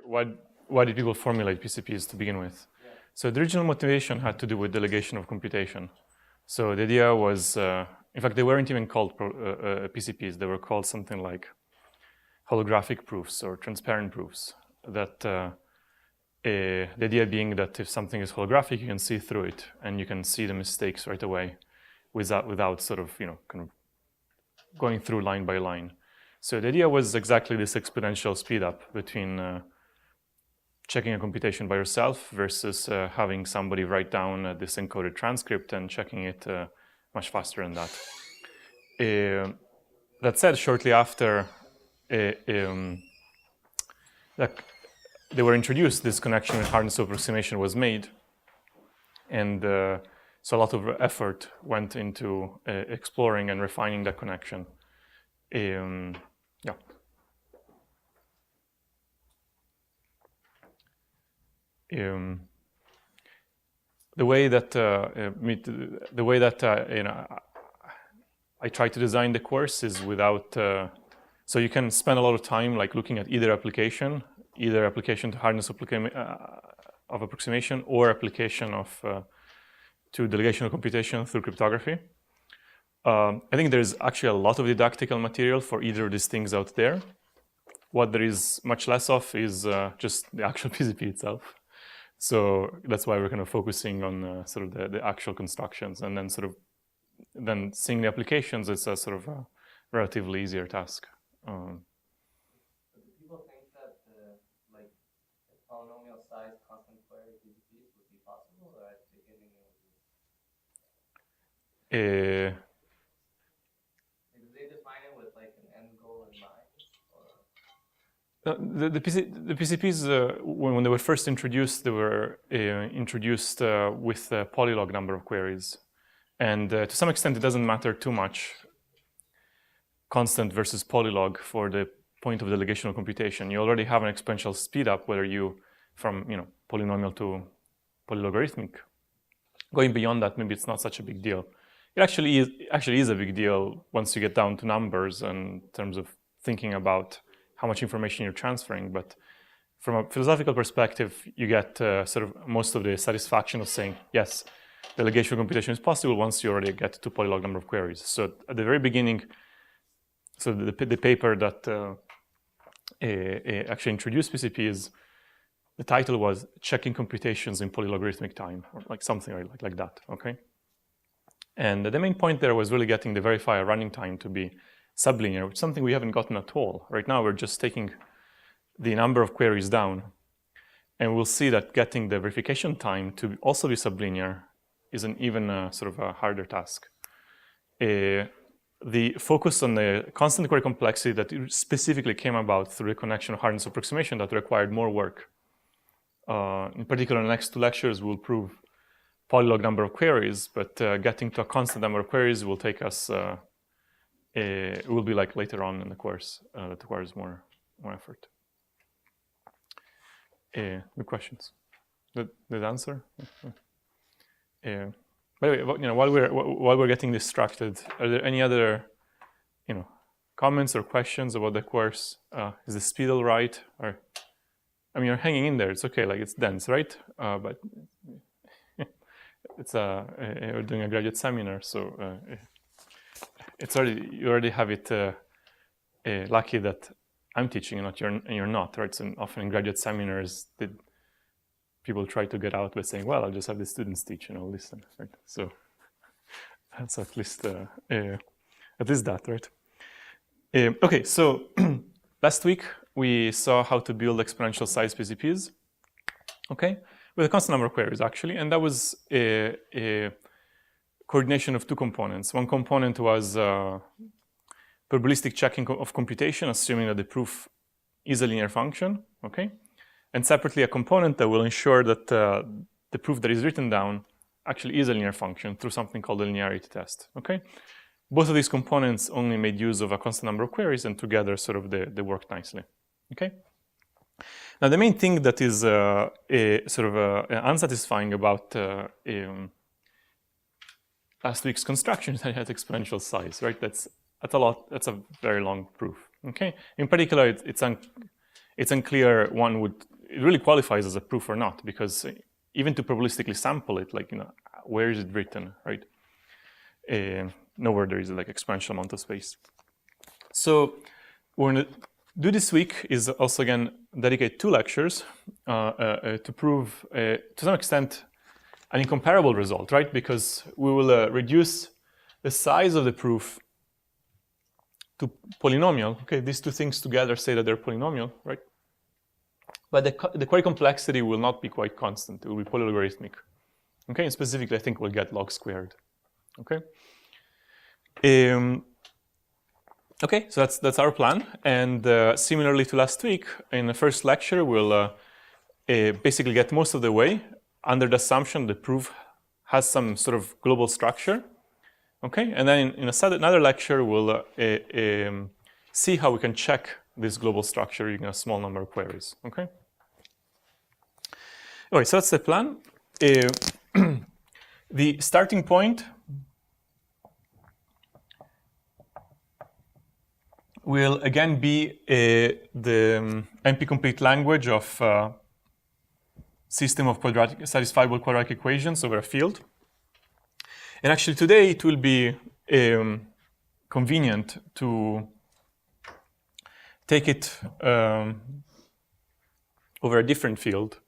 why did people formulate PCPs to begin with? Yeah. So the original motivation had to do with delegation of computation. So the idea was, in fact, they weren't even called PCPs. They were called something like holographic proofs or transparent proofs. That the idea being that if something is holographic, you can see through it and you can see the mistakes right away, without sort of kind of going through line by line. So the idea was exactly this exponential speed up between checking a computation by yourself versus having somebody write down this encoded transcript and checking it much faster than that. That said, shortly after they were introduced, this connection with hardness approximation was made, and so a lot of effort went into exploring and refining that connection. Yeah. The way that I try to design the course is without. So you can spend a lot of time like looking at either application to hardness of approximation or application of to delegation of computation through cryptography. I think there's actually a lot of didactical material for either of these things out there. What there is much less of is just the actual PCP itself. So that's why we're kind of focusing on sort of the actual constructions, and then then seeing the applications is a sort of a relatively easier task. Do people think that like polynomial-size constant query PCPs would be possible, or at the beginning it was? Did they define it with like an end goal in mind? The PCPs, when they were first introduced, they were introduced with a polylog number of queries. And to some extent, it doesn't matter too much, constant versus polylog, for the point of delegation of computation. You already have an exponential speed up, whether you from polynomial to polylogarithmic. Going beyond that, maybe it's not such a big deal. It actually is a big deal once you get down to numbers and in terms of thinking about how much information you're transferring. But from a philosophical perspective, you get sort of most of the satisfaction of saying, yes, delegation of computation is possible once you already get to polylog number of queries. So at the very beginning, so the paper that actually introduced PCPs, the title was Checking Computations in Polylogarithmic Time, or like something like that, okay? And the main point there was really getting the verifier running time to be sublinear, which is something we haven't gotten at all. Right now, we're just taking the number of queries down, and we'll see that getting the verification time to also be sublinear is an even sort of a harder task. The focus on the constant query complexity that specifically came about through the connection of hardness approximation that required more work. In particular, in the next two lectures, we'll prove polylog number of queries, but getting to a constant number of queries will take us, it will be like later on in the course that requires more effort. Good questions. Did answer? By the way, while we're getting distracted, are there any other, comments or questions about the course? Is the speed all right? Or, I mean, you're hanging in there. It's okay. Like, it's dense, right? But it's we're doing a graduate seminar, so you already have it. Lucky that I'm teaching and you're not, right? So often in graduate seminars, people try to get out by saying, well, I'll just have the students teach and I'll listen, right? So that's at least that, right? Okay, so last week we saw how to build exponential size PCPs, okay? With a constant number of queries, actually, and that was a coordination of two components. One component was probabilistic checking of computation, assuming that the proof is a linear function, okay? And separately, a component that will ensure that the proof that is written down actually is a linear function through something called the linearity test, okay? Both of these components only made use of a constant number of queries, and together sort of they worked nicely, okay? Now, the main thing that is unsatisfying about last week's construction is that it had exponential size, right? That's a very long proof, okay? In particular, it's unclear it really qualifies as a proof or not, because even to probabilistically sample it, like, where is it written, right? Nowhere there is like exponential amount of space. So what we're going to do this week is also, again, dedicate 2 lectures to prove, to some extent, an incomparable result, right? Because we will reduce the size of the proof to polynomial. Okay, these 2 things together say that they're polynomial, right? But the query complexity will not be quite constant. It will be polylogarithmic. Okay, and specifically, I think we'll get log squared. Okay. Okay, so that's our plan. And similarly to last week, in the first lecture, we'll basically get most of the way under the assumption the proof has some sort of global structure. Okay, and then in another lecture, we'll see how we can check this global structure using a small number of queries. Okay. All right, so that's the plan. The starting point will again be the NP-complete language of system of satisfiable quadratic equations over a field. And actually today it will be convenient to take it over a different field.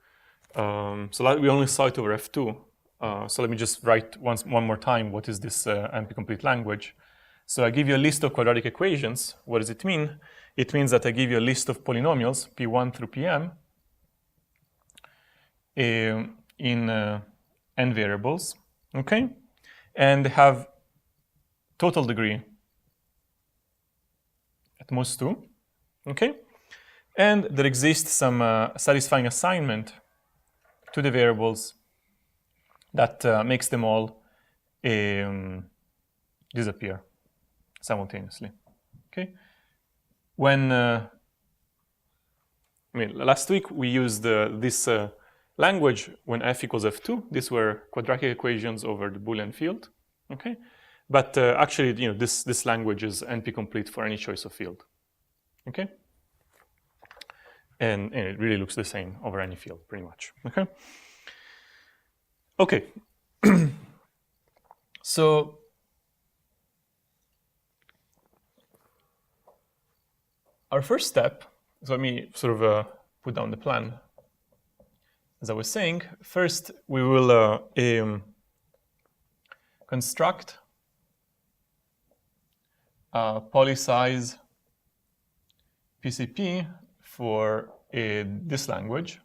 So we only saw it over F2. So let me just write one more time what is this NP-complete language. So I give you a list of quadratic equations. What does it mean? It means that I give you a list of polynomials, P1 through Pm, in n variables, okay? And they have total degree at most 2, okay? And there exists some satisfying assignment to the variables that makes them all disappear simultaneously. Okay. When last week we used this language when f equals f2. These were quadratic equations over the Boolean field. Okay. But actually, this language is NP-complete for any choice of field. Okay. And it really looks the same over any field, pretty much. Okay. Okay. So our first step, so let me sort of put down the plan. As I was saying, first we will construct a poly-size PCP for this language,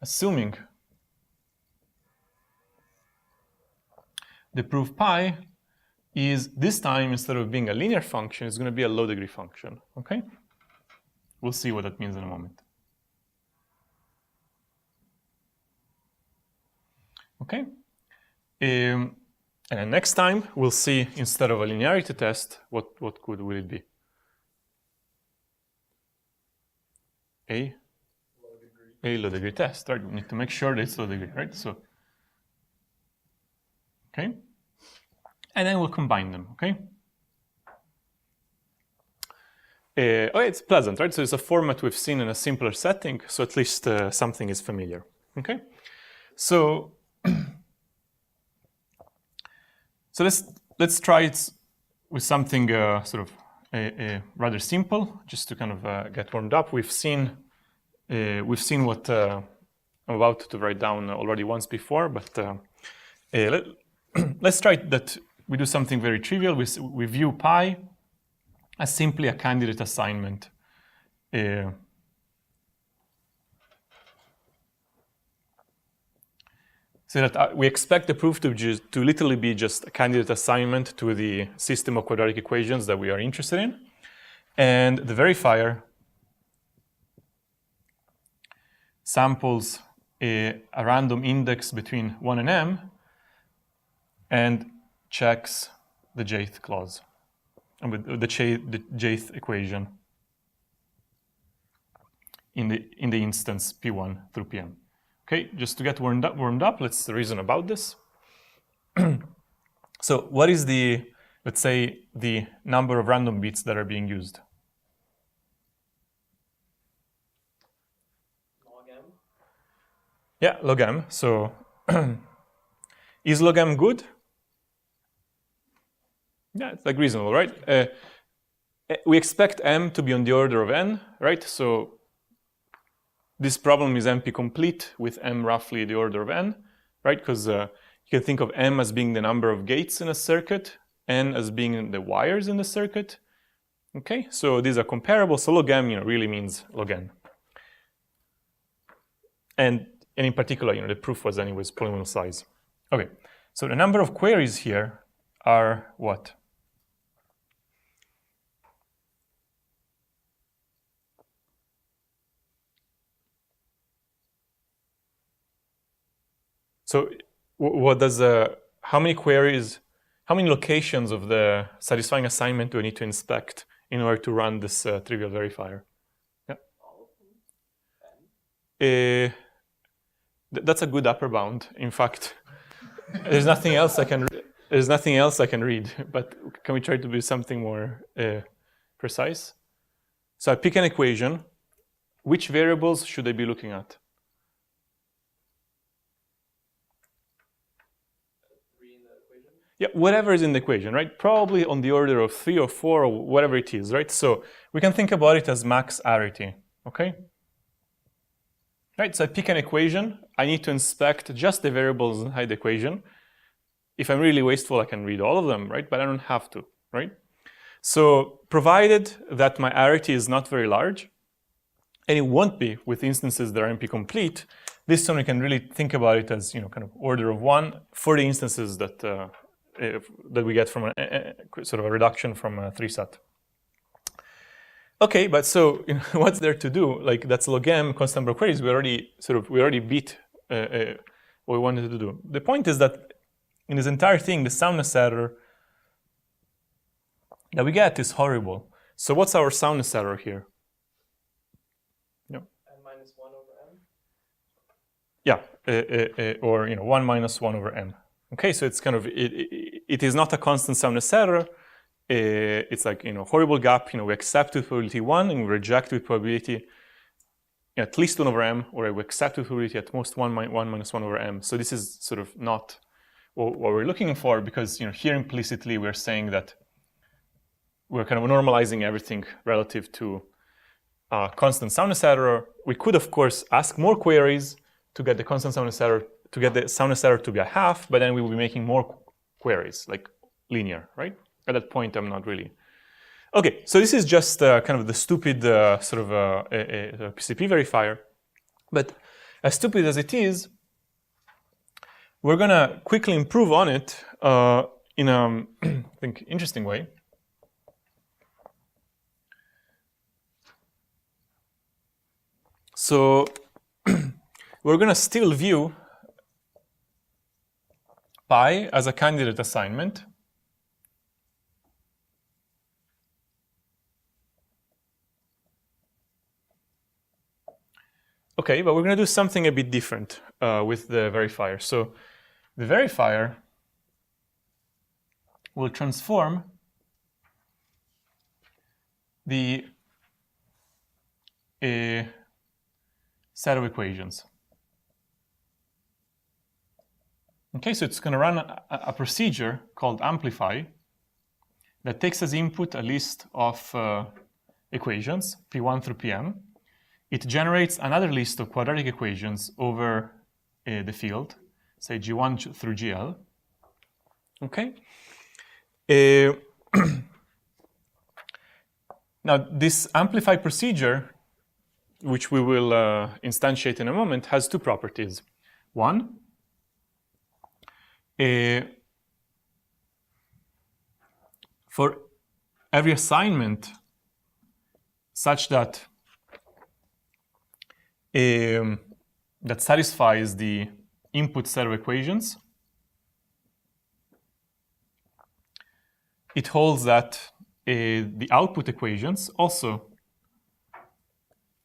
assuming the proof pi is, this time, instead of being a linear function, it's going to be a low-degree function. Okay? We'll see what that means in a moment. Okay? And then next time, we'll see, instead of a linearity test, what will it be? A low-degree test, right? We need to make sure that it's low-degree, right? So, okay? And then we'll combine them, okay? Okay, it's pleasant, right? So it's a format we've seen in a simpler setting, so at least something is familiar, okay? So, let's try it with something sort of rather simple, just to kind of get warmed up. We've seen what I'm about to write down already once before, but let's try that. We do something very trivial. We view pi as simply a candidate assignment. So that we expect the proof to literally be just a candidate assignment to the system of quadratic equations that we are interested in. And the verifier samples a random index between 1 and m and checks the jth clause, and with the jth equation in the instance P1 through Pm. Okay, just to get warmed up, let's reason about this. So what is let's say, the number of random bits that are being used? m? Yeah, log m. So is log m good? Yeah, it's like reasonable, right? We expect m to be on the order of n, right? So this problem is NP complete with m roughly the order of n, right? Because you can think of m as being the number of gates in a circuit, n as being the wires in the circuit. Okay, so these are comparable. So log m, really means log n. And in particular, the proof was anyways polynomial size. Okay, so the number of queries here are what? So what does how many queries, how many locations of the satisfying assignment do I need to inspect in order to run this trivial verifier? Yeah. That's a good upper bound. In fact, there's nothing else I can. There's nothing else I can read. But can we try to do something more precise? So I pick an equation. Which variables should I be looking at? Yeah, whatever is in the equation, right? Probably on the order of 3 or 4 or whatever it is, right? So we can think about it as max arity, okay? Right, so I pick an equation. I need to inspect just the variables inside the equation. If I'm really wasteful, I can read all of them, right? But I don't have to, right? So provided that my arity is not very large, and it won't be with instances that are NP complete, this one we can really think about it as, kind of order of 1 for the instances that that we get from sort of a reduction from a 3 set. Okay, but so what's there to do? Like that's log m constant number of queries. We already beat what we wanted to do. The point is that in this entire thing, the soundness error that we get is horrible. So what's our soundness error here? N minus 1 over m? Yeah, or 1 minus 1 over m. Okay, so it's kind of it is not a constant soundness error. It's like horrible gap. We accept with probability 1 and we reject with probability at least 1 over m, or we accept with probability at most 1 minus 1 over m. So this is sort of not what we're looking for, because here implicitly we're saying that we're kind of normalizing everything relative to constant soundness error. We could of course ask more queries to get the constant soundness error, to get the soundness error to be a half, but then we will be making more queries, like linear, right? At that point, I'm not really. Okay, so this is just kind of the stupid sort of a PCP verifier. But as stupid as it is, we're going to quickly improve on it in a, I think, interesting way. So we're going to still view pi as a candidate assignment. Okay, but we're going to do something a bit different with the verifier. So the verifier will transform the set of equations. Okay, so it's going to run a procedure called amplify that takes as input a list of equations, P1 through Pm. It generates another list of quadratic equations over the field, say G1 through GL. Okay. Now, this amplify procedure, which we will instantiate in a moment, has two properties. One, for every assignment such that that satisfies the input set of equations, it holds that the output equations also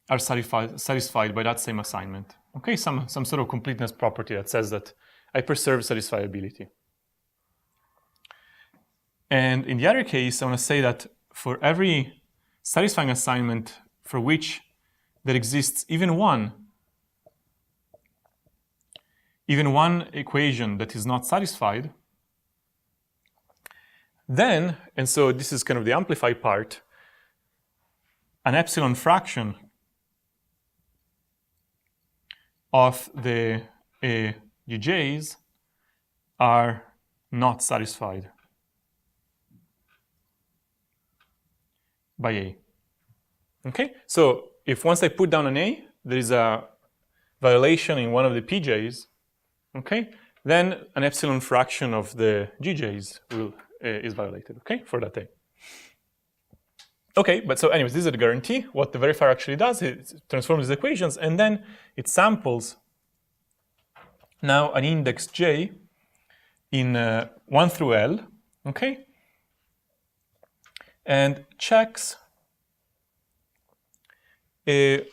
are satisfied by that same assignment. Okay, some sort of completeness property that says that I preserve satisfiability. And in the other case, I want to say that for every satisfying assignment for which there exists even one even one equation that is not satisfied, then, and so this is kind of the amplify part, an epsilon fraction of the GJs are not satisfied by A. Okay, so if once I put down an A, there is a violation in one of the PJs, okay, then an epsilon fraction of the GJs is violated, okay, for that A. Okay, but so anyways, this is a guarantee. What the verifier actually does, it transforms these equations, and then it samples now an index J in 1 through L, okay, and checks the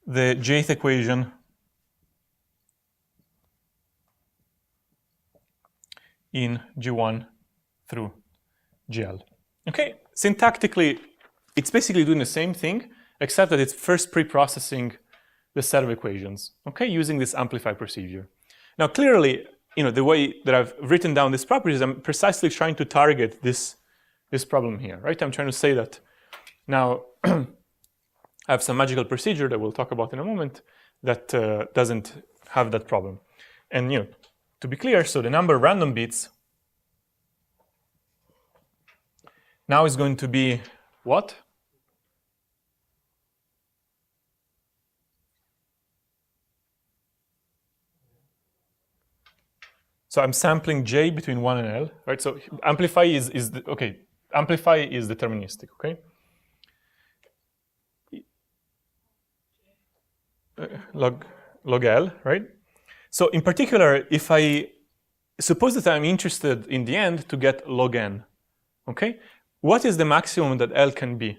jth equation in G1 through GL. Okay, syntactically, it's basically doing the same thing, except that it's first pre-processing the set of equations, okay, using this amplify procedure. Now, clearly, the way that I've written down these properties, I'm precisely trying to target this problem here, right? I'm trying to say that now I have some magical procedure that we'll talk about in a moment that doesn't have that problem. And to be clear, so the number of random bits now is going to be what? So I'm sampling J between 1 and L, right? So amplify is deterministic, okay? Log L, right? So in particular, if I suppose that I'm interested in the end to get log n, okay? What is the maximum that L can be?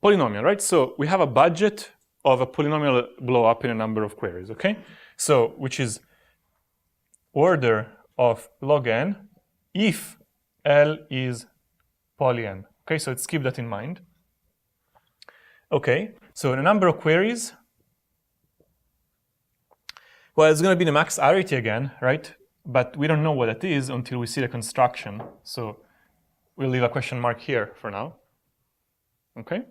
Polynomial, right? So we have a budget of a polynomial blow up in a number of queries, okay? So which is order of log n if L is poly n. Okay, so let's keep that in mind. Okay, so in a number of queries, well, it's going to be the max arity again, right? But we don't know what that is until we see the construction. So we'll leave a question mark here for now. Okay?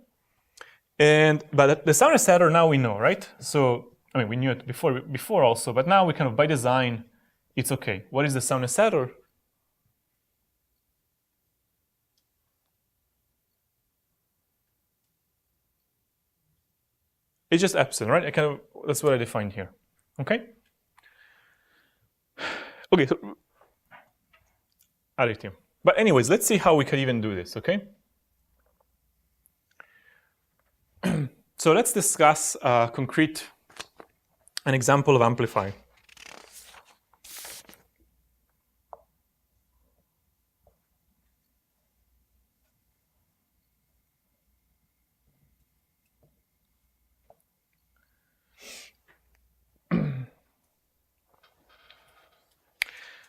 But the soundness error now we know, right? So, I mean, we knew it before also, but now we kind of, by design, it's okay. What is the soundness error? It's just epsilon, right? That's what I defined here. Okay? Okay, so arity. But anyways, let's see how we can even do this, okay? So let's discuss an example of amplify.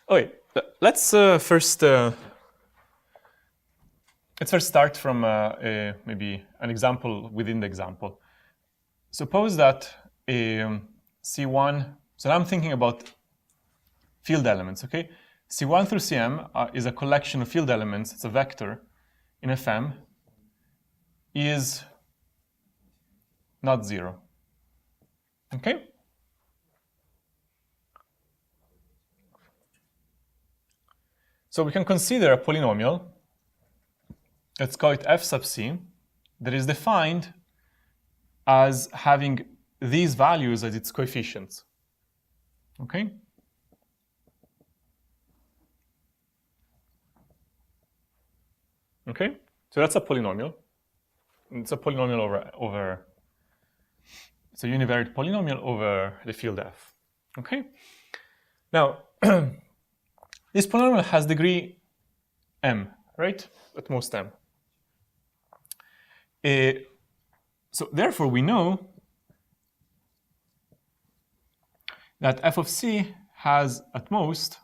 Okay, let's first start from maybe an example within the example. Suppose that C1, so I'm thinking about field elements, okay? C1 through Cm is a collection of field elements, it's a vector in Fm, is not 0, okay? So we can consider a polynomial, let's call it f sub c, that is defined as having these values as its coefficients. Okay? Okay? So that's a polynomial. It's a polynomial over it's a univariate polynomial over the field f. Okay? Now, this polynomial has degree m, right? At most m. So therefore, we know that f of c has at most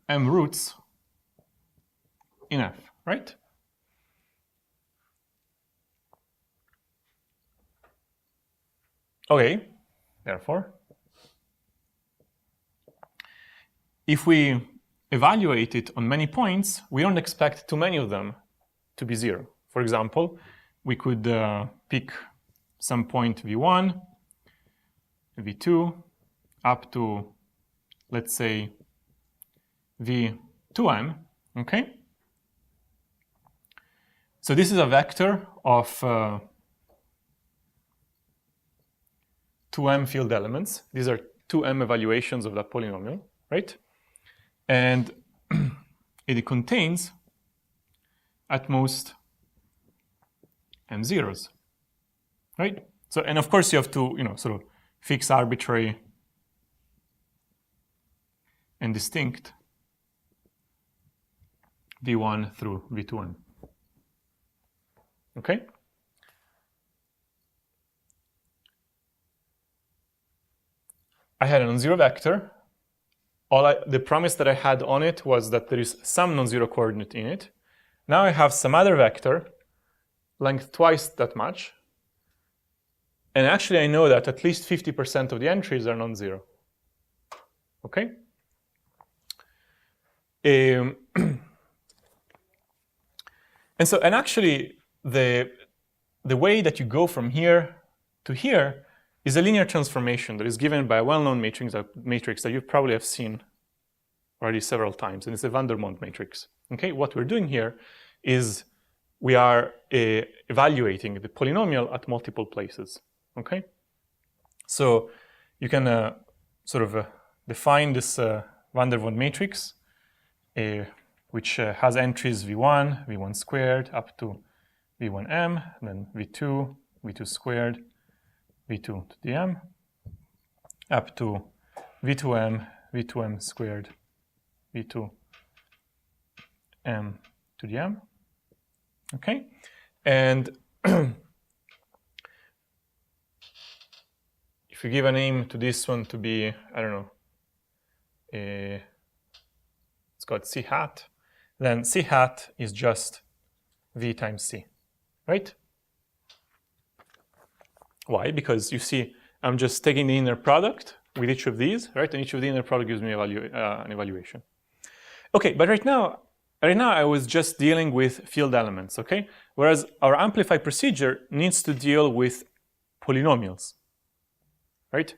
m roots in f, right? Okay, therefore, if we evaluate it on many points, we don't expect too many of them to be 0. For example, we could pick some point v1, v2, up to, let's say, v2m, okay? So this is a vector of 2m field elements. These are 2m evaluations of that polynomial, right? And it contains at most m zeros, right? So, and of course you have to, sort of fix arbitrary and distinct v1 through v2m. Okay? I had a non-zero vector. The promise that I had on it was that there is some non-zero coordinate in it. Now I have some other vector, length twice that much. And actually I know that at least 50% of the entries are non-zero. Okay? And actually the way that you go from here to here is a linear transformation that is given by a well-known matrix that you probably have seen already several times, and it's a van der Monde matrix. Okay, what we're doing here is we are evaluating the polynomial at multiple places. Okay, so you can sort of define this van der Monde matrix, which has entries v1, v1 squared, up to v1m, then v2, v2 squared, v2 to the m, up to v2m, v2m squared, v2 m to the m. Okay, and if you give a name to this one to be, I don't know, it's called c hat, then c hat is just v times c, right? Why? Because you see, I'm just taking the inner product with each of these, right? And each of the inner product gives me an evaluation. Okay, but right now I was just dealing with field elements, okay? Whereas our amplify procedure needs to deal with polynomials, right?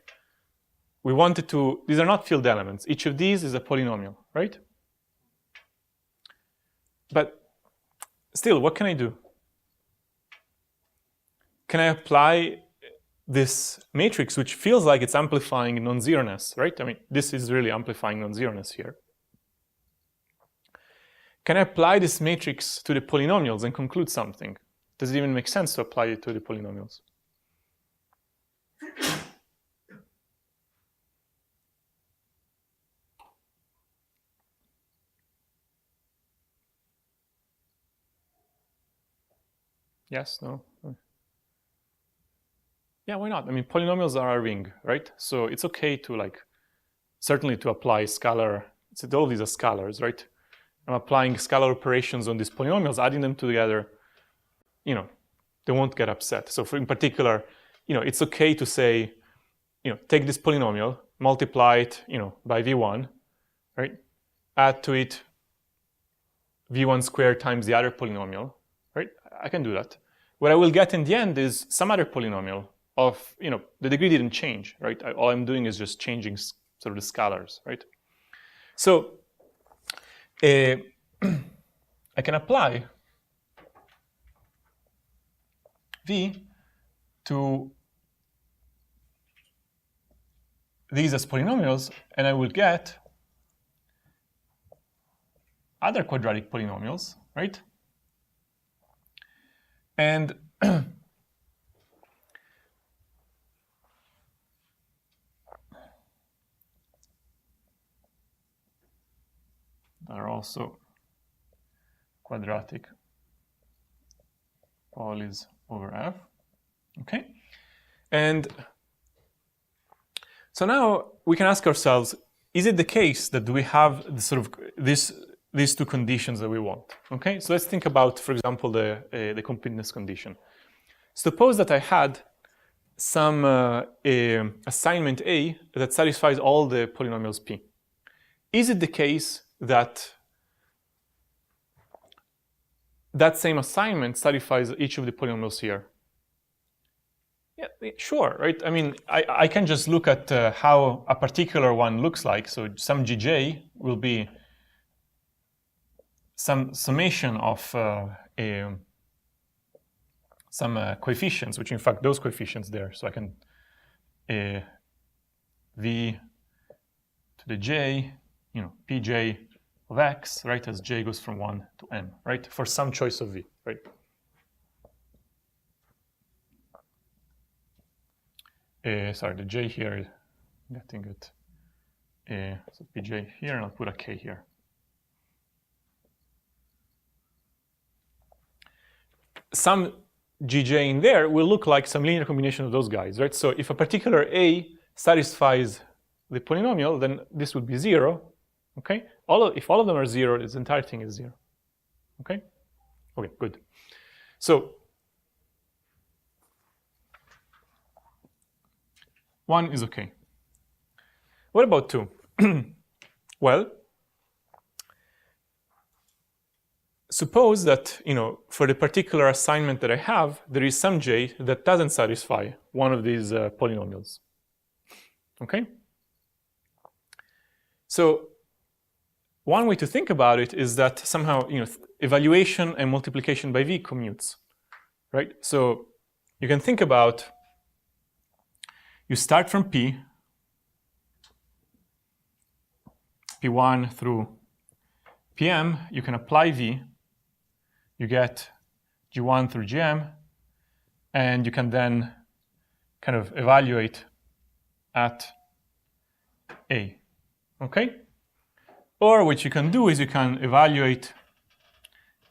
We wanted to, these are not field elements. Each of these is a polynomial, right? But still, what can I do? Can I apply this matrix, which feels like it's amplifying non-zeroness, right? I mean, this is really amplifying non-zeroness here. Can I apply this matrix to the polynomials and conclude something? Does it even make sense to apply it to the polynomials? Yes, no? Yeah, why not? I mean, polynomials are a ring, right? So it's okay to certainly to apply scalar, all of these are scalars, right? I'm applying scalar operations on these polynomials, adding them together, they won't get upset. So in particular, it's okay to say, take this polynomial, multiply it, by v1, right? Add to it v1 squared times the other polynomial, right? I can do that. What I will get in the end is some other polynomial of, the degree didn't change, right? All I'm doing is just changing sort of the scalars, right? So I can apply v to these as polynomials, and I will get other quadratic polynomials, right? And are also quadratic polys over f, okay? And so now we can ask ourselves, is it the case that we have these two conditions that we want, okay? So let's think about, for example, the completeness condition. Suppose that I had some assignment A that satisfies all the polynomials P. Is it the case that that same assignment satisfies each of the polynomials here? Yeah, sure, right? I mean, I can just look at how a particular one looks like. So some Gj will be some summation of some coefficients, which in fact those coefficients there. So I can v to the j, pj of x, right, as j goes from 1 to m, right, for some choice of v, right? Sorry, the j here, getting it. So pj here, and I'll put a k here. Some gj in there will look like some linear combination of those guys, right? So if a particular a satisfies the polynomial, then this would be 0, okay? If all of them are 0, this entire thing is 0, okay? Okay, good. So 1 is okay. What about 2? Well, suppose that, for the particular assignment that I have, there is some j that doesn't satisfy one of these polynomials, okay? So one way to think about it is that somehow, evaluation and multiplication by v commutes, right? So you can think about, you start from P1 through Pm, you can apply v, you get G1 through Gm, and you can then kind of evaluate at A, okay? Or what you can do is you can evaluate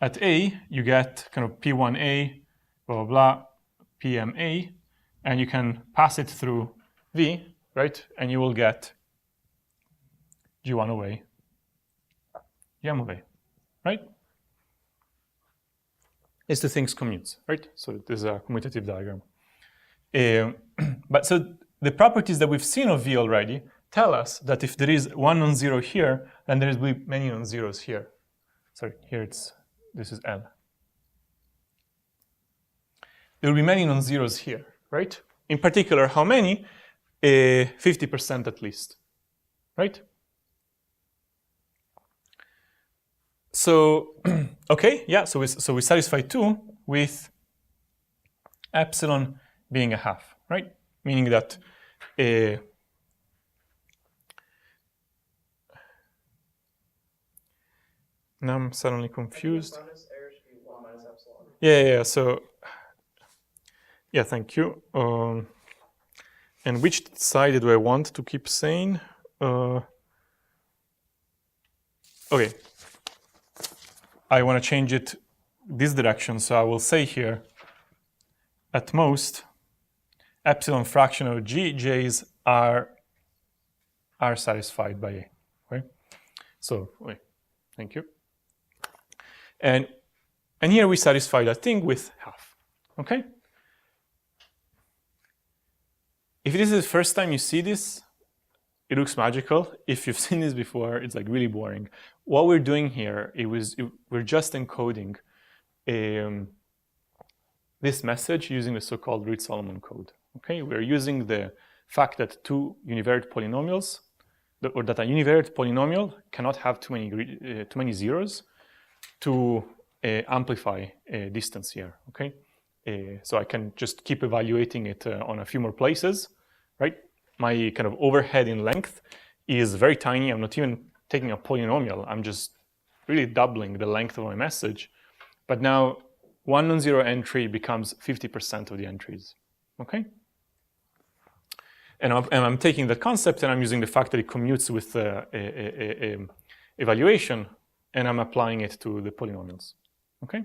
at A, you get kind of P1A, blah, blah, blah, PMA, and you can pass it through V, right? And you will get G1 of A, Gm of A, right? These two things commutes, right? So this is a commutative diagram. But so the properties that we've seen of V already tell us that if there is one non-zero here, then there will be many non-zeros here. Sorry, here this is L. There will be many non-zeros here, right? In particular, how many? 50% at least, right? So, okay, yeah, so we satisfy 2 with epsilon being a half, right? Meaning that now I'm suddenly confused. Yeah, so, yeah, thank you. And which side do I want to keep saying? Okay. I want to change it this direction, so I will say here, at most, epsilon fraction of Gj's are satisfied by A, right? So, wait, thank you. And here we satisfy that thing with half, okay? If this is the first time you see this, it looks magical. If you've seen this before, it's like really boring. What we're doing here, we're just encoding this message using the so-called Reed-Solomon code. Okay, we're using the fact that two univariate polynomials, or that a univariate polynomial cannot have too many zeros to amplify distance here. Okay, so I can just keep evaluating it on a few more places, right? My kind of overhead in length is very tiny. I'm not even taking a polynomial. I'm just really doubling the length of my message. But now one non-zero entry becomes 50% of the entries, okay? And I'm taking that concept and I'm using the fact that it commutes with evaluation, and I'm applying it to the polynomials, okay?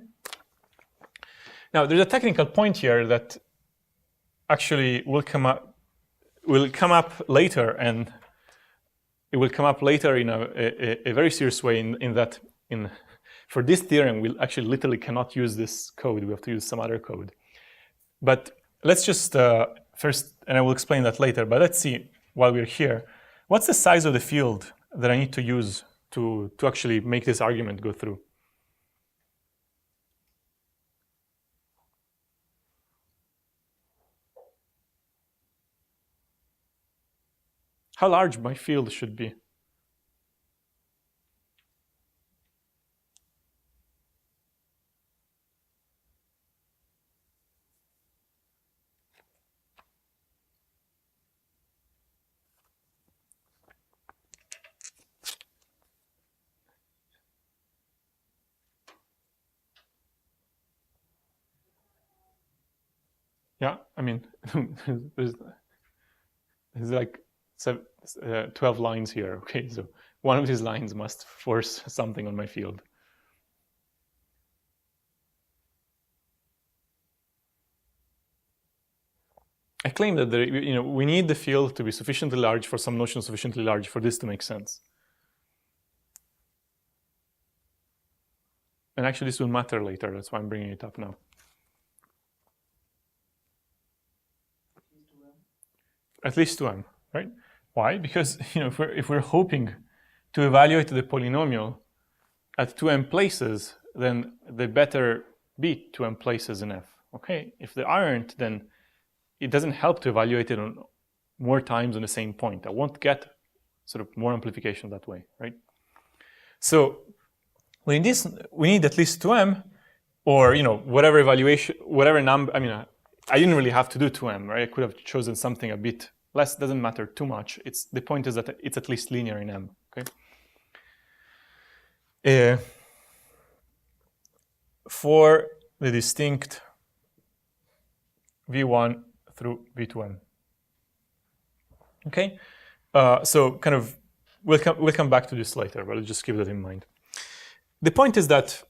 Now there's a technical point here that actually will come up later, and it will come up later in a very serious way in that for this theorem, we actually literally cannot use this code. We have to use some other code. But let's just first, and I will explain that later, but let's see while we're here, what's the size of the field that I need to use to actually make this argument go through? How large my field should be? Yeah, I mean, there's like 12 lines here, okay? So one of these lines must force something on my field. I claim that we need the field to be sufficiently large for some notion sufficiently large for this to make sense. And actually, this will matter later. That's why I'm bringing it up now. At least 2m, right? Why? Because if we're hoping to evaluate the polynomial at 2m places, then they better be 2m places in f. Okay? If they aren't, then it doesn't help to evaluate it on more times on the same point. I won't get sort of more amplification that way, right? So we need at least 2m, or whatever evaluation, whatever number. I mean, I didn't really have to do 2m, right? I could have chosen something a bit less. Doesn't matter too much. The point is that it's at least linear in m. Okay. For the distinct v1 through v2m. Okay. So kind of we'll come back to this later, but I'll just keep that in mind. The point is that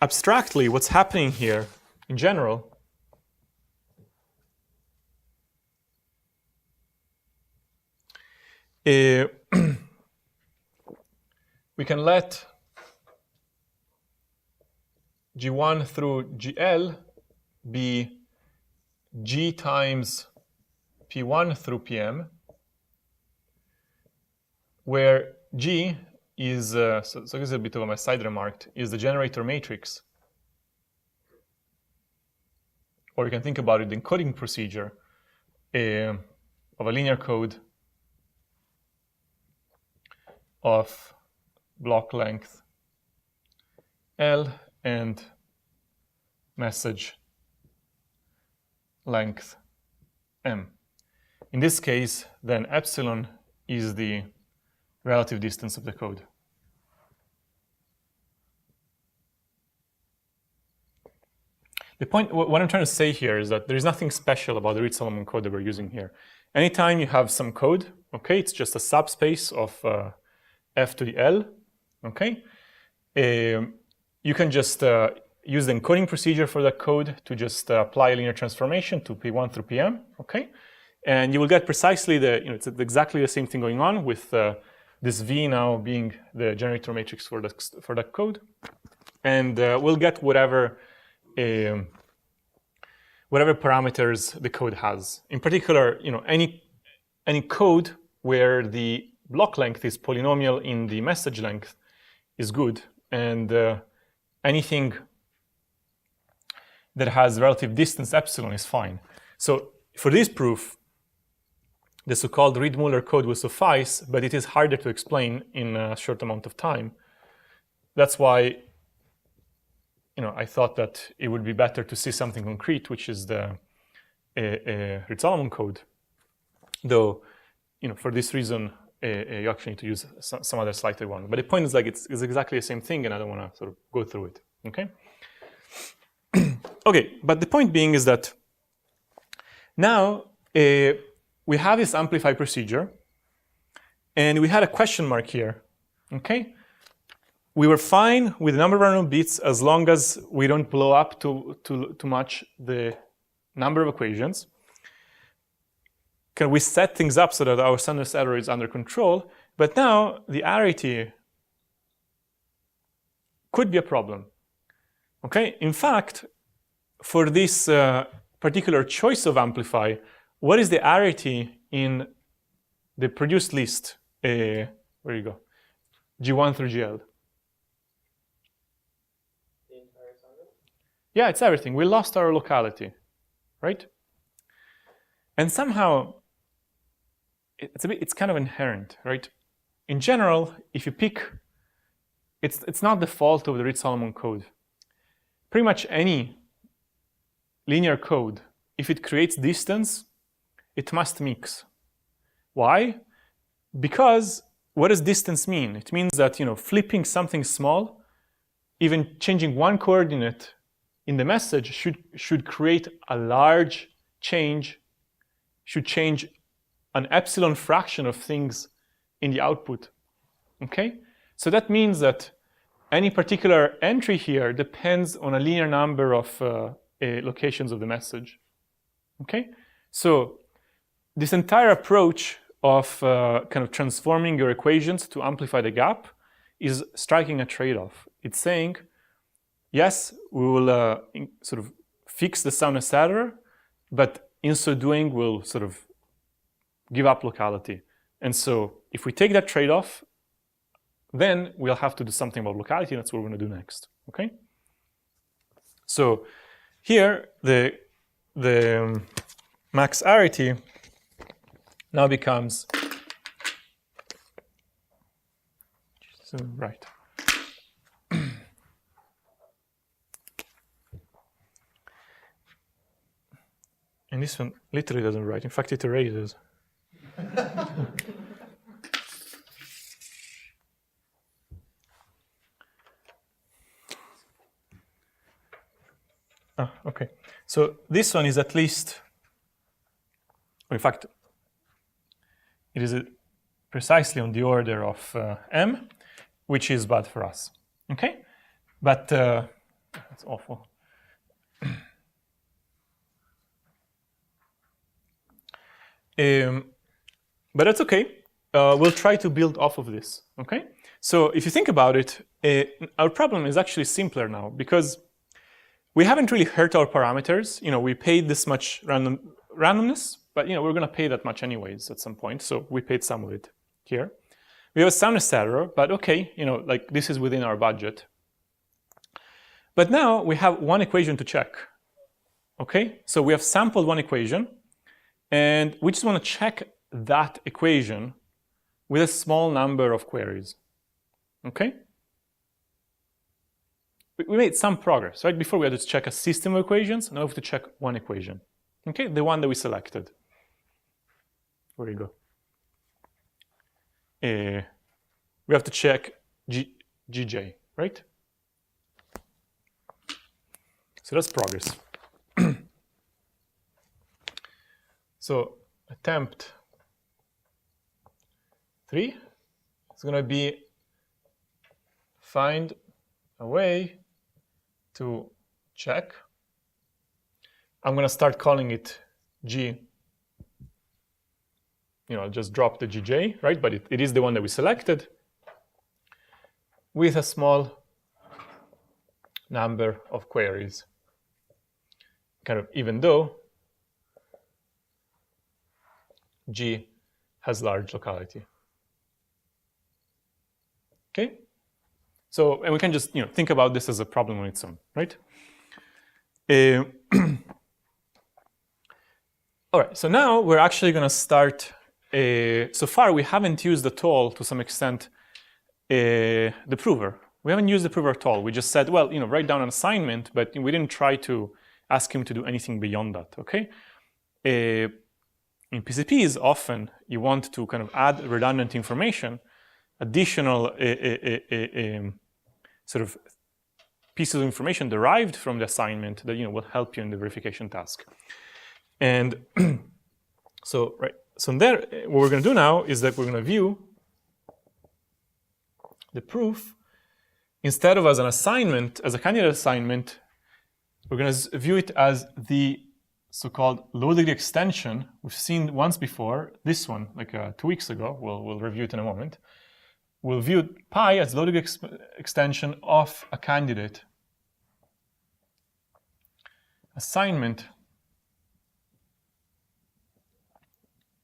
abstractly, what's happening here in general we can let G1 through GL be G times P1 through PM, where G is, so this is a bit of my side remark, is the generator matrix. Or you can think about it, the encoding procedure of a linear code of block length L and message length M. In this case, then epsilon is the relative distance of the code. The point, what I'm trying to say here is that there is nothing special about the Reed-Solomon code that we're using here. Anytime you have some code, okay, it's just a subspace of f to the L, okay? You can just use the encoding procedure for that code to just apply a linear transformation to P1 through PM, okay? And you will get precisely it's exactly the same thing going on with this V now being the generator matrix for that code. And we'll get whatever parameters the code has. In particular, any code where the block length is polynomial in the message length is good, and anything that has relative distance epsilon is fine. So for this proof, the so-called Reed Muller code will suffice, but it is harder to explain in a short amount of time. That's why I thought that it would be better to see something concrete, which is the Reed-Solomon code. Though, for this reason, you actually need to use some other slighter one. But the point is, it's exactly the same thing, and I don't want to sort of go through it. Okay. Okay. But the point being is that now we have this amplify procedure, and we had a question mark here. Okay. We were fine with the number of random bits as long as we don't blow up too much the number of equations. Can we set things up so that our standard error is under control? But now the arity could be a problem. Okay. In fact, for this particular choice of amplify, what is the arity in the produced list? Where you go? G1 through GL. The entire assignment? Yeah, it's everything. We lost our locality, right? And somehow, it's kind of inherent, right? In general, if you pick, it's not the fault of the Reed-Solomon code. Pretty much any linear code, if it creates distance, it must mix. Why? Because what does distance mean? It means that, you know, flipping something small, even changing one coordinate in the message should create a large change, should change an epsilon fraction of things in the output. Okay? So that means that any particular entry here depends on a linear number of locations of the message. Okay? So this entire approach of kind of transforming your equations to amplify the gap is striking a trade-off. It's saying, yes, we will sort of fix the soundness error, but in so doing, we'll sort of give up locality. And so if we take that trade-off, then we'll have to do something about locality, and that's what we're going to do next. Okay? So here, the max arity now becomes right. And this one literally doesn't write. In fact, it erases. Okay. So this one is at least, in fact, it is precisely on the order of m, which is bad for us. Okay? But that's awful. But that's okay. We'll try to build off of this. Okay? So if you think about it, our problem is actually simpler now because we haven't really hurt our parameters. You know, we paid this much randomness, but you know, we're going to pay that much anyways at some point. So we paid some of it here. We have a soundness error, but okay, you know, like this is within our budget. But now we have one equation to check. Okay, so we have sampled one equation, and we just want to check that equation with a small number of queries. Okay? We made some progress, right? Before we had to check a system of equations, now we have to check one equation. Okay, the one that we selected. Where you go? We have to check GJ, right? So that's progress. So attempt 3 is going to be find a way to check. I'm going to start calling it G. You know, I'll just drop the GJ, right? But it is the one that we selected with a small number of queries. Kind of even though G has large locality. Okay? So, and we can just, you know, think about this as a problem on its own, right? All right, so now we're actually going to start. So far, we haven't used at all, to some extent, the prover. We haven't used the prover at all. We just said, well, you know, write down an assignment, but we didn't try to ask him to do anything beyond that, okay? In PCPs, often you want to kind of add redundant information, additional sort of pieces of information derived from the assignment that, you know, will help you in the verification task. And so, right, so there, what we're going to do now is that we're going to view the proof instead of as an assignment, as a candidate assignment. We're going to view it as the so-called low-degree extension we've seen once before. This one, like 2 weeks ago. We'll review it in a moment. We'll view pi as low-degree extension of a candidate assignment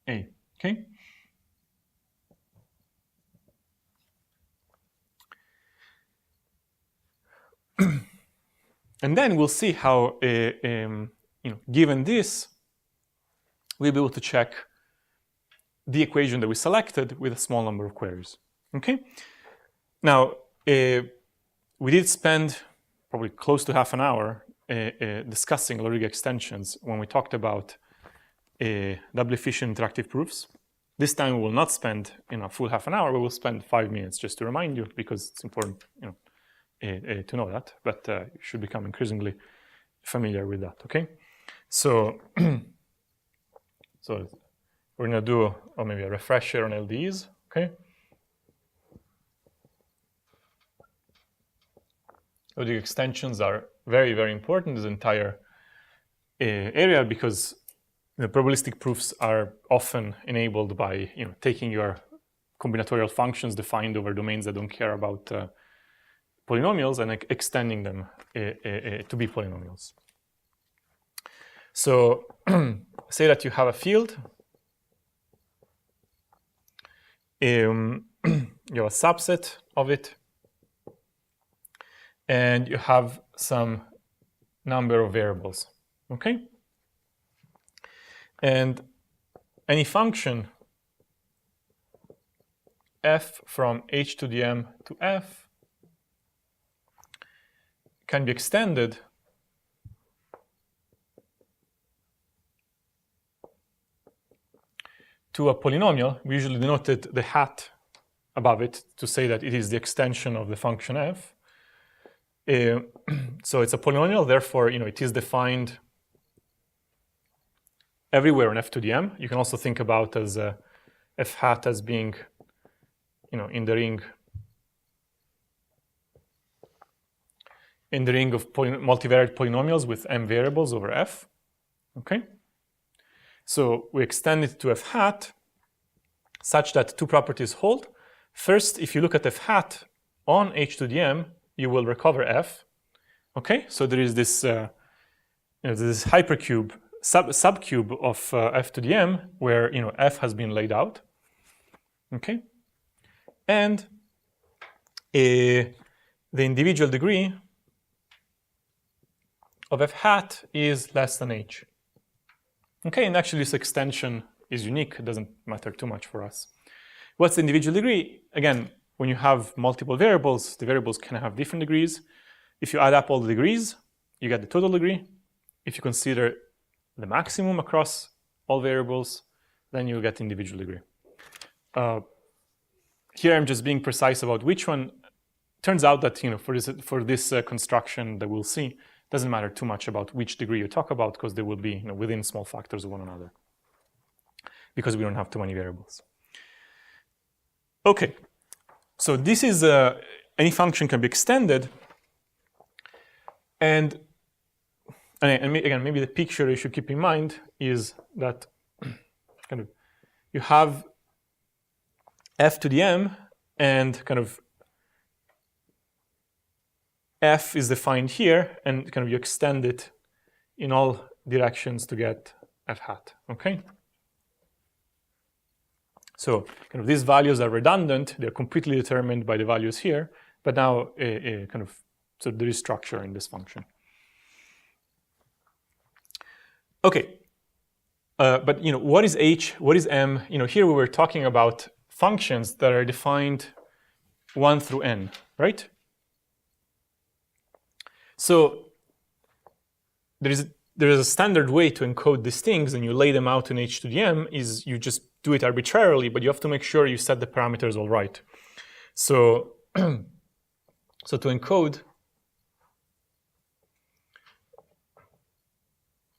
A. Okay. And then we'll see how, given this, we'll be able to check the equation that we selected with a small number of queries. Okay. Now, we did spend probably close to half an hour discussing logic extensions when we talked about doubly efficient interactive proofs. This time we will not spend a full half an hour. We will spend 5 minutes just to remind you, because it's important to know that. But you should become increasingly familiar with that. Okay. So, we're going to do maybe a refresher on LDEs. Okay. Logic extensions are very, very important in this entire area, because the probabilistic proofs are often enabled by taking your combinatorial functions defined over domains that don't care about polynomials and extending them to be polynomials. So say that you have a field, you have a subset of it, and you have some number of variables, okay? And any function f from h to the m to f can be extended to a polynomial. We usually denoted the hat above it to say that it is the extension of the function f. So it's a polynomial, therefore it is defined everywhere in f to the m. You can also think about as f hat as being in the ring of multivariate polynomials with m variables over f. Okay. So we extend it to f hat such that two properties hold. First, if you look at f hat on h to the m, you will recover f. Okay, so there is this this hypercube subcube of f to the m where f has been laid out. Okay, and the individual degree of f hat is less than h. Okay, and actually this extension is unique. It doesn't matter too much for us. What's the individual degree? Again, when you have multiple variables, the variables can have different degrees. If you add up all the degrees, you get the total degree. If you consider the maximum across all variables, then you get individual degree. Here I'm just being precise about which one. Turns out that for this construction that we'll see, it doesn't matter too much about which degree you talk about, because they will be within small factors of one another, because we don't have too many variables. Okay, so this is any function can be extended, and again, maybe the picture you should keep in mind is that you have f to the m, and f is defined here, and you extend it in all directions to get f hat. Okay. So these values are redundant; they're completely determined by the values here. But now, so there is structure in this function. Okay, but what is h? What is m? Here we were talking about functions that are defined 1 through n, right? So there is a standard way to encode these things, and you lay them out in h to the m. Is you just do it arbitrarily, but you have to make sure you set the parameters all right. So, so to encode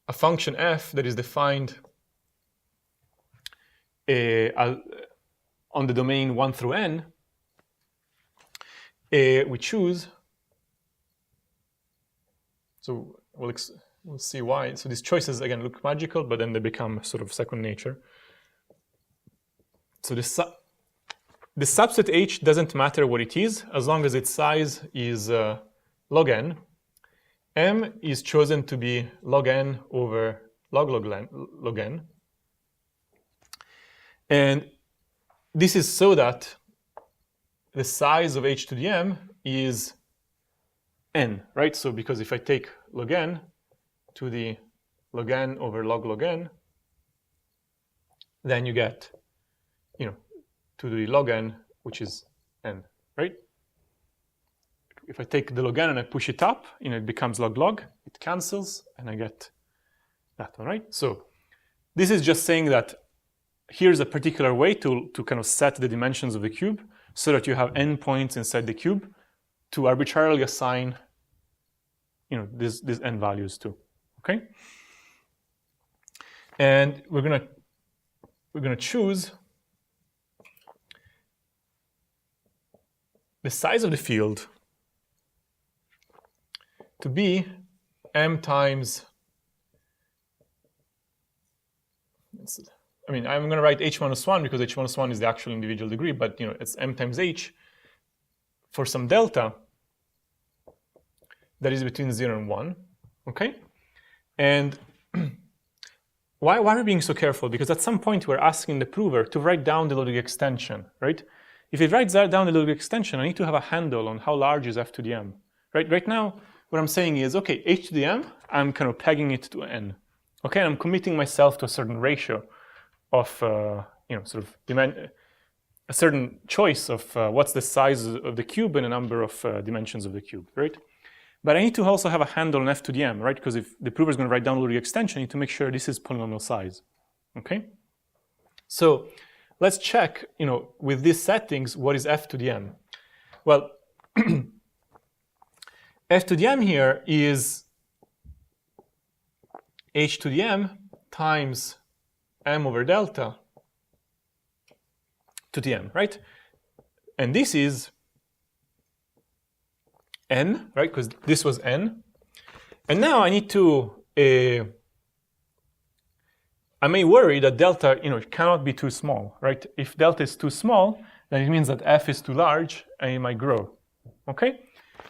a function f that is defined on the domain 1 through n, we choose. So we'll see why. So these choices again look magical, but then they become sort of second nature. So the subset h doesn't matter what it is, as long as its size is log n. M is chosen to be log n over log n. And this is so that the size of h to the m is n, right? So because if I take log n to the log n over log n, then you get, to the log n, which is n, right? If I take the log n and I push it up, it becomes log, it cancels, and I get that one, right? So this is just saying that here's a particular way to kind of set the dimensions of the cube so that you have n points inside the cube to arbitrarily assign, these n values to, okay? And we're gonna choose the size of the field to be m times, I'm going to write h minus 1 because h minus 1 is the actual individual degree, but it's m times h for some delta that is between 0 and 1, okay? And why are we being so careful? Because at some point we're asking the prover to write down the logic extension, right? If it writes down the logic extension, I need to have a handle on how large is f to the m, right? Right now, what I'm saying is, okay, h to the m, I'm kind of pegging it to n, okay? And I'm committing myself to a certain ratio of, sort of a certain choice of what's the size of the cube and a number of dimensions of the cube, right? But I need to also have a handle on f to the m, right? Because if the prover is going to write down the extension, I need to make sure this is polynomial size, okay? So let's check, with these settings, what is f to the m? Well, f to the m here is h to the m times m over delta to the m, right? And this is n, right? Because this was n. And now I need to, I may worry that delta, cannot be too small, right? If delta is too small, then it means that f is too large and it might grow, okay?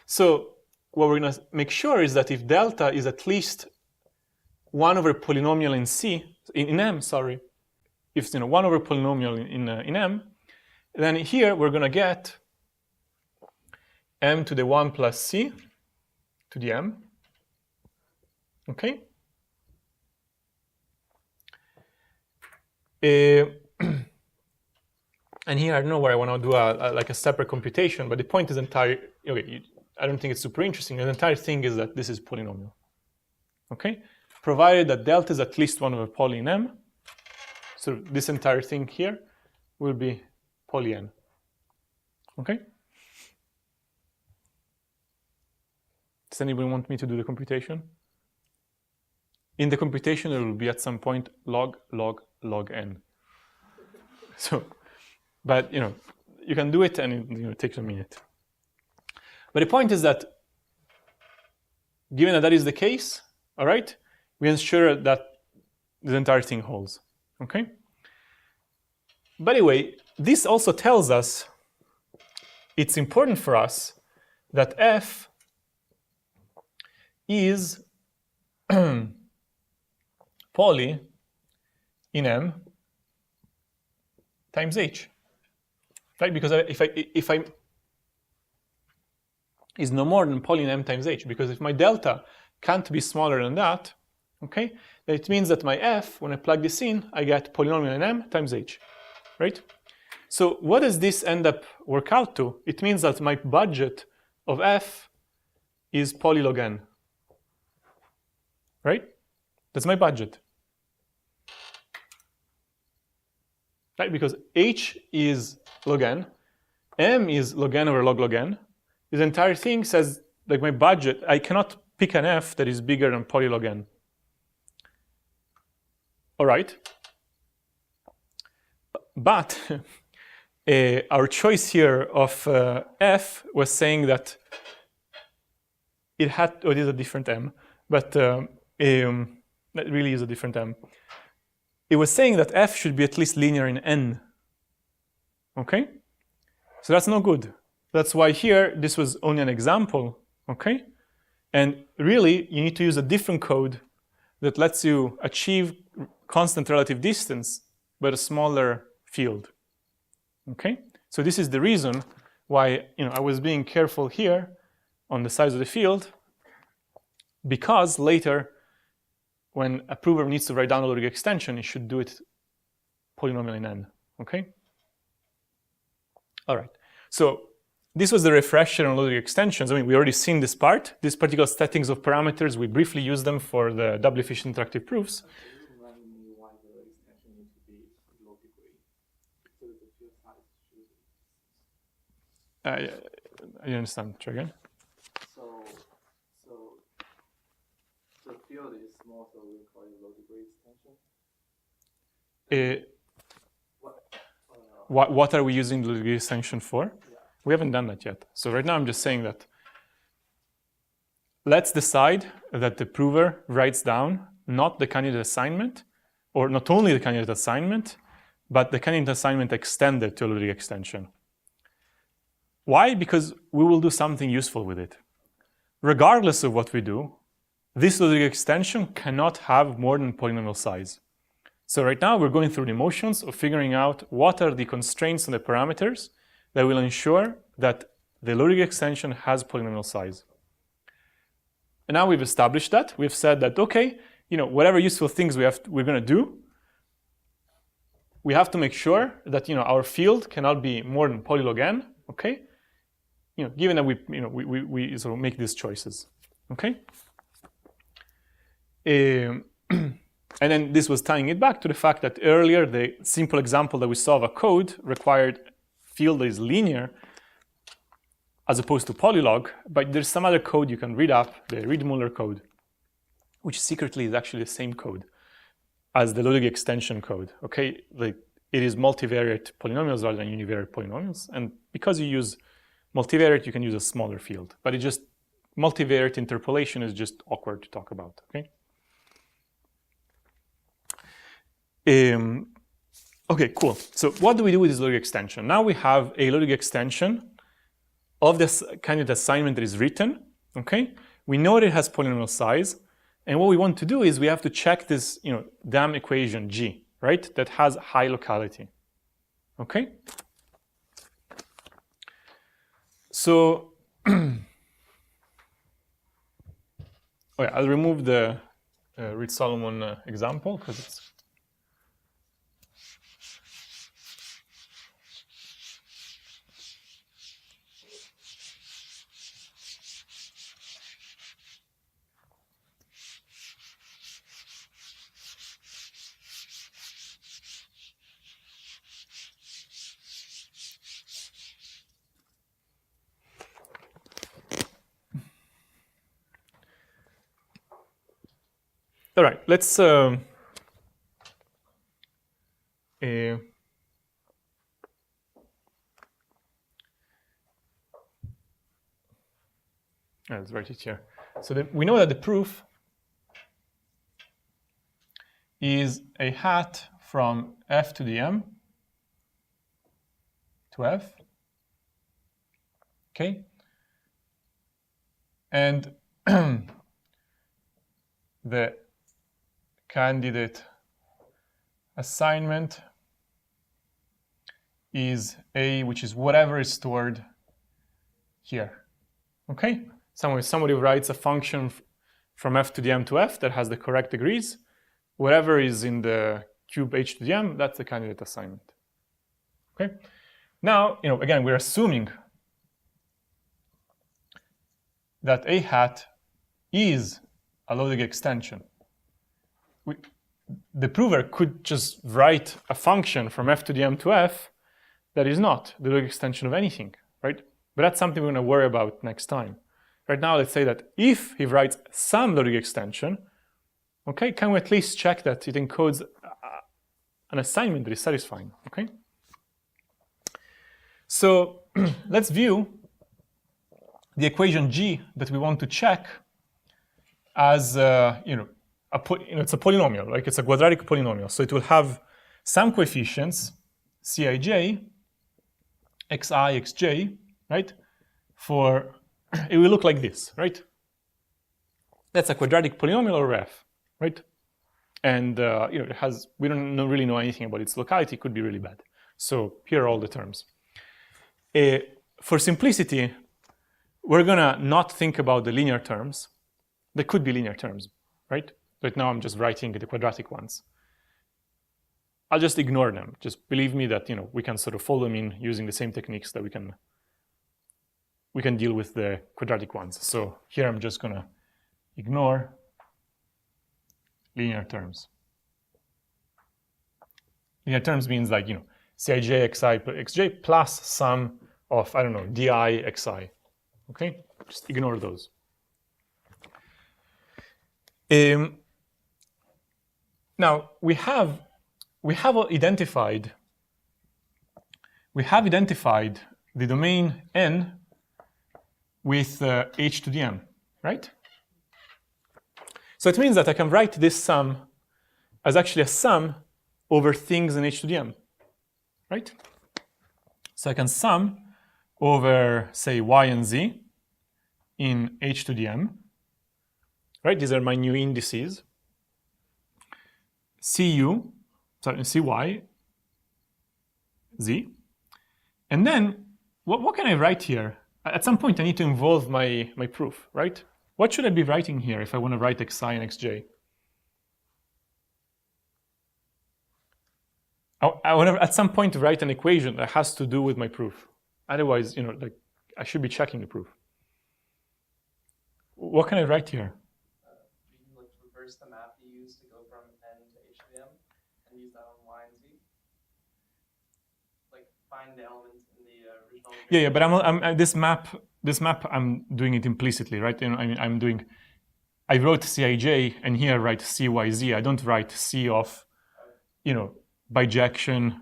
So what we're going to make sure is that if delta is at least 1 over polynomial in m, sorry, if it's 1 over polynomial in m, then here we're going to get m to the 1 plus c to the m, okay? And here I don't know where I want to do a separate computation, but the point is I don't think it's super interesting. The entire thing is that this is polynomial, okay? Provided that delta is at least 1 over poly in m, so this entire thing here will be poly n, okay? Does anybody want me to do the computation? In the computation, there will be at some point log n. So, but you can do it and it takes a minute. But the point is that, given that is the case, all right, we ensure that the entire thing holds, okay? By the way, this also tells us it's important for us that f is poly in m times h, right? Because if I is no more than poly in m times h, because if my delta can't be smaller than that, okay, then it means that my f, when I plug this in, I get polynomial in m times h, right? So what does this end up work out to? It means that my budget of f is polylog n, right? That's my budget, right? Because h is log n, m is log n over log n. This entire thing says, like, my budget, I cannot pick an f that is bigger than polylog n. All right. But our choice here of f was saying that it had, it is a different m, but that really is a different m. It was saying that f should be at least linear in n, okay? So that's no good. That's why here, this was only an example, okay? And really, you need to use a different code that lets you achieve constant relative distance, but a smaller field. Okay, so this is the reason why I was being careful here on the size of the field, because later when a prover needs to write down a logic extension, he should do it polynomial in n. Okay. All right. So this was the refresher on logic extensions. I mean, we already seen this part. These particular settings of parameters, we briefly used them for the double efficient interactive proofs. I understand. Try again. So the field is small, so we call it low degree extension. What are we using the low degree extension for? Yeah. We haven't done that yet. So right now I'm just saying that let's decide that the prover writes down not the candidate assignment, or not only the candidate assignment, but the candidate assignment extended to a logic extension. Why? Because we will do something useful with it. Regardless of what we do, this logic extension cannot have more than polynomial size. So right now we're going through the motions of figuring out what are the constraints on the parameters that will ensure that the logic extension has polynomial size. And now we've established that. We've said that, okay, whatever useful things we're going to do, we have to make sure that our field cannot be more than polylog n. Okay, given that we sort of make these choices. Okay. And then this was tying it back to the fact that earlier the simple example that we saw of a code required field that is linear as opposed to polylog, but there's some other code you can read up, the Reed Muller code, which secretly is actually the same code as the logic extension code. Okay, it is multivariate polynomials rather than univariate polynomials, and because you use multivariate, you can use a smaller field, but multivariate interpolation is just awkward to talk about. Okay. Okay, cool. So what do we do with this logic extension? Now we have a logic extension of this candidate assignment that is written. Okay, we know that it has polynomial size, and what we want to do is we have to check this, dam equation G, right? That has high locality. Okay. So, I'll remove the Reed Solomon example because it's. All right, let's let's write it here. So we know that the proof is a hat from f to the m to f. Okay, and the candidate assignment is A, which is whatever is stored here. Okay? Somebody writes a function from f to the m to f that has the correct degrees. Whatever is in the cube h to the m, that's the candidate assignment. Okay? Now, again, we're assuming that a hat is a logic extension. The prover could just write a function from f to the m to f that is not the logic extension of anything, right? But that's something we're going to worry about next time. Right now, let's say that if he writes some logic extension, okay, can we at least check that it encodes an assignment that is satisfying, okay? So let's view the equation G that we want to check as, it's a polynomial, like it's a quadratic polynomial. So it will have some coefficients, Cij, xi, xj, right? It will look like this, right? That's a quadratic polynomial over f, right? And we don't really know anything about its locality. It could be really bad. So here are all the terms. For simplicity, we're gonna not think about the linear terms. There could be linear terms, right? But now I'm just writing the quadratic ones. I'll just ignore them. Just believe me that we can sort of fold them in using the same techniques that we can deal with the quadratic ones. So here I'm just gonna ignore linear terms. Linear terms means like Cij xi plus xj plus sum of, I don't know, di xi. Okay, just ignore those. Now we have identified the domain n with h to the m, right? So it means that I can write this sum as actually a sum over things in h to the m, right? So I can sum over, say, y and z in h to the m, right? These are my new indices. Cy, z. And then, what can I write here? At some point, I need to involve my proof, right? What should I be writing here if I want to write xi and xj? I want to, at some point, write an equation that has to do with my proof. Otherwise, like I should be checking the proof. What can I write here? You can reverse the map you use to go from n to h to the m and use that on y and z. Like find the elements in the original. Yeah, but this map I'm doing it implicitly, right? I wrote Cij and here I write Cyz. I don't write C of, bijection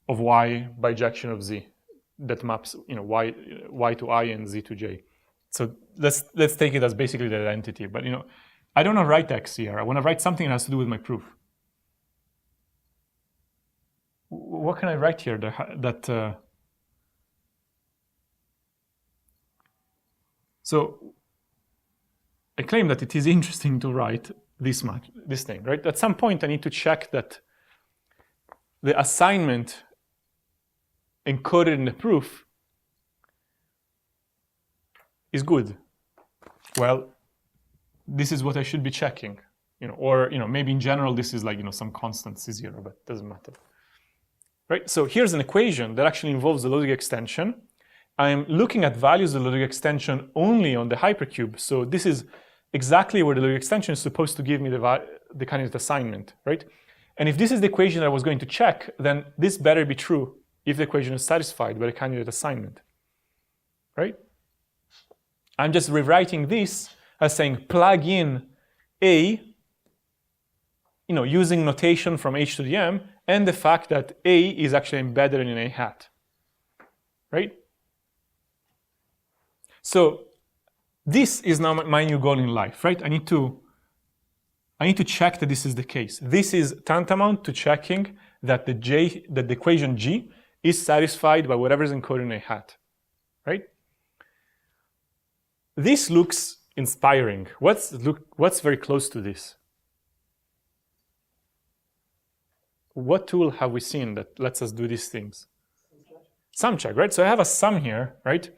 of y, bijection of z. That maps, y to I and z to j. So let's take it as basically the identity. But I don't want to write x here. I want to write something that has to do with my proof. What can I write here So I claim that it is interesting to write this thing, right? At some point, I need to check that the assignment encoded in the proof is good. Well, this is what I should be checking, or maybe in general this is like some constant C0, but it doesn't matter, right? So here's an equation that actually involves the logic extension. I'm looking at values of the logic extension only on the hypercube, so this is exactly where the logic extension is supposed to give me the candidate assignment, right? And if this is the equation that I was going to check, then this better be true if the equation is satisfied by the candidate assignment, right? I'm just rewriting this as saying plug in A, using notation from h to the m, and the fact that A is actually embedded in A hat, right? So this is now my new goal in life, right? I need to check that this is the case. This is tantamount to checking that the equation G is satisfied by whatever is encoded in A hat, right? This looks inspiring. What's very close to this? What tool have we seen that lets us do these things? Sumcheck, right? So I have a sum here, right?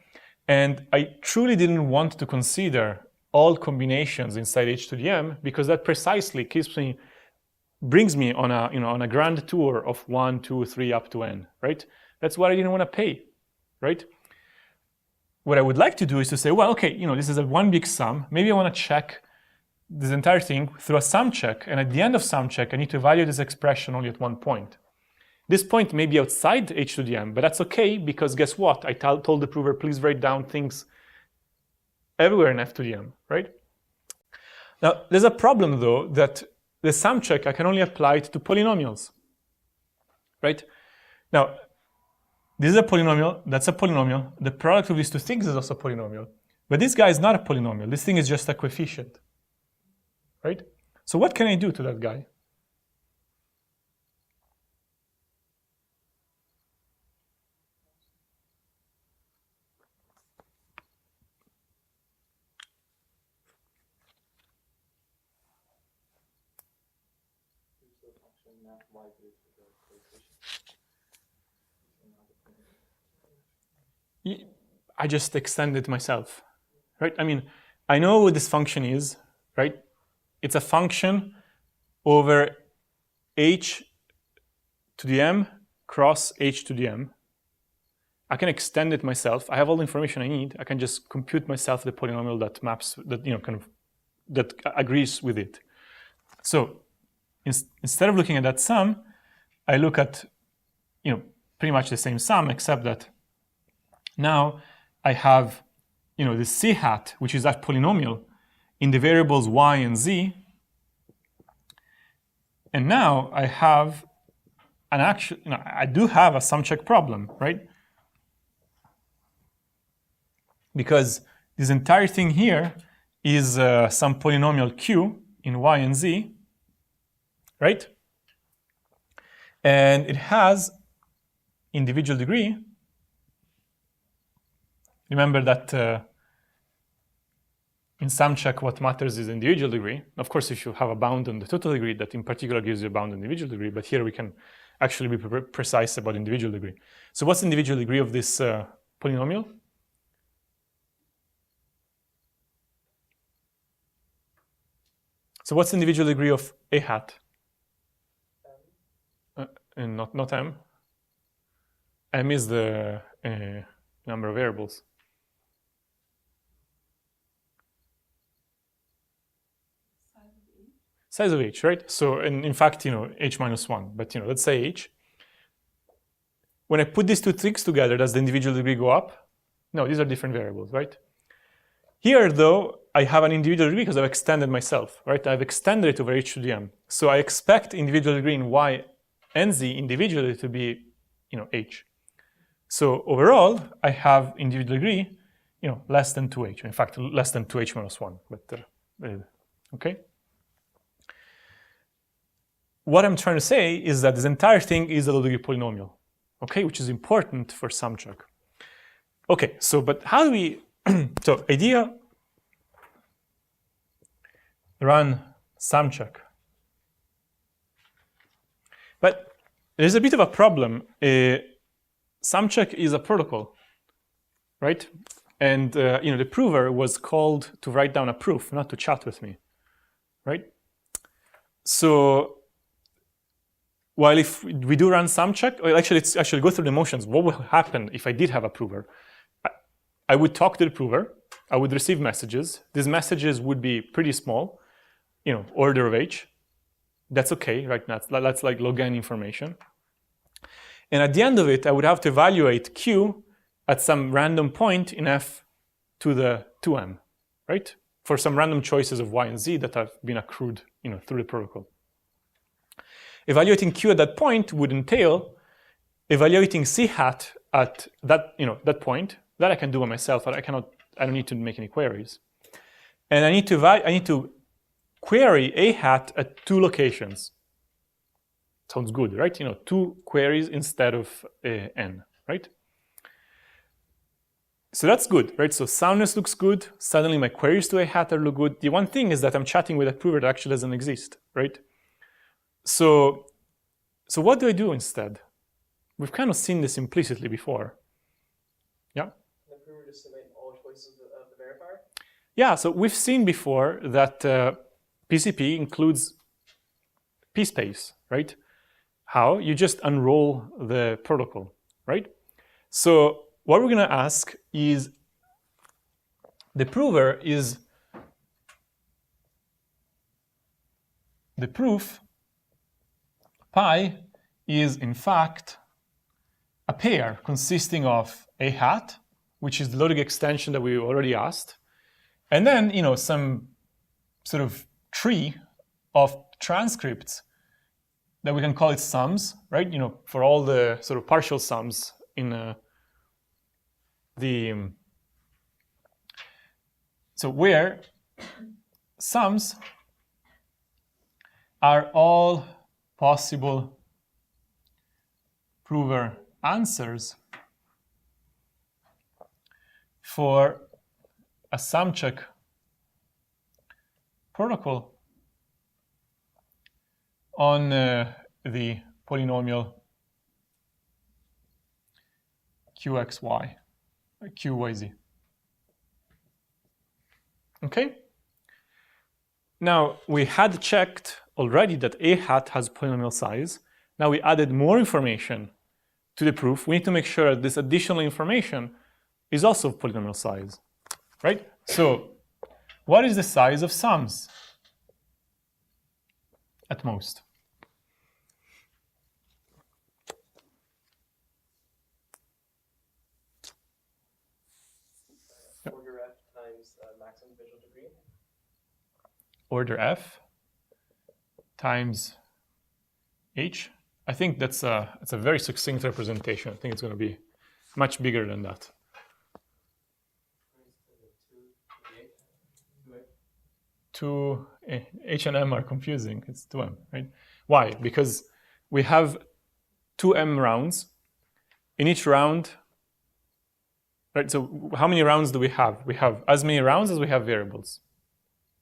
And I truly didn't want to consider all combinations inside h to the m because that precisely brings me on a grand tour of 1, 2, 3 up to n, right? That's what I didn't want to pay, right? What I would like to do is to say, well, okay, this is a one big sum. Maybe I want to check this entire thing through a sum check, and at the end of sum check, I need to evaluate this expression only at one point. This point may be outside h to the m, but that's okay because guess what? I told the prover, please write down things everywhere in f to the m, right? Now, there's a problem though that the sum check I can only apply it to polynomials, right? Now, this is a polynomial, that's a polynomial. The product of these two things is also a polynomial. But this guy is not a polynomial. This thing is just a coefficient, right? So what can I do to that guy? I just extend it myself, right? I mean, I know what this function is, right? It's a function over h to the m cross h to the m. I can extend it myself. I have all the information I need. I can just compute myself the polynomial that maps, that that agrees with it. So instead of looking at that sum, I look at pretty much the same sum, except that now I have the c hat, which is that polynomial, in the variables y and z. And now I have an actual, I do have a sum check problem, right? Because this entire thing here is some polynomial q in y and z, right? And it has individual degree. Remember that in sumcheck, what matters is individual degree. Of course, if you have a bound on the total degree, that in particular gives you a bound on individual degree. But here we can actually be precise about individual degree. So what's the individual degree of this polynomial? So what's the individual degree of a hat? And not m. M is the number of variables. Size of h, right? So, and in fact, h minus 1. But, let's say h. When I put these two things together, does the individual degree go up? No, these are different variables, right? Here, though, I have an individual degree because I've extended myself, right? I've extended it over h to the m. So I expect individual degree in y and z individually to be, h. So overall, I have individual degree, less than 2h. In fact, less than 2h minus 1. But okay. What I'm trying to say is that this entire thing is a low degree polynomial, okay, which is important for sumcheck. Okay, so but how do we? So idea, run sumcheck. But there's a bit of a problem. Sumcheck is a protocol, right? And the prover was called to write down a proof, not to chat with me, right? So while if we do run sumcheck, well, actually, let's actually go through the motions. What would happen if I did have a prover? I would talk to the prover. I would receive messages. These messages would be pretty small, order of h. That's okay, right? That's like log n information. And at the end of it, I would have to evaluate q at some random point in f to the 2m, right? For some random choices of y and z that have been accrued, through the protocol. Evaluating q at that point would entail evaluating c hat at that, that point. That I can do by myself. I don't need to make any queries. And I need to query a hat at 2 locations. Sounds good, right? 2 queries instead of n, right? So that's good, right? So soundness looks good. Suddenly my queries to a hat look good. The one thing is that I'm chatting with a prover that actually doesn't exist, right? So what do I do instead? We've kind of seen this implicitly before. Yeah? The prover just submit all choices of the verifier? Yeah, so we've seen before that PCP includes p-space, right? How? You just unroll the protocol, right? So what we're going to ask is the prover is the proof pi is in fact a pair consisting of a hat, which is the logic extension that we already asked, and then some sort of tree of transcripts that we can call it sums, right? For all the sort of partial sums in so where sums are all possible prover answers for a sumcheck protocol on the polynomial qxy. QYZ. Okay? Now, we had checked already that A hat has polynomial size. Now we added more information to the proof. We need to make sure that this additional information is also of polynomial size, right? So, what is the size of sums at most? Order f times maximum visual degree. Order f times h. I think it's a very succinct representation. I think it's going to be much bigger than that. Two H and M are confusing. It's 2M, right? Why? Because we have 2M rounds. In each round, right? So how many rounds do we have? We have as many rounds as we have variables,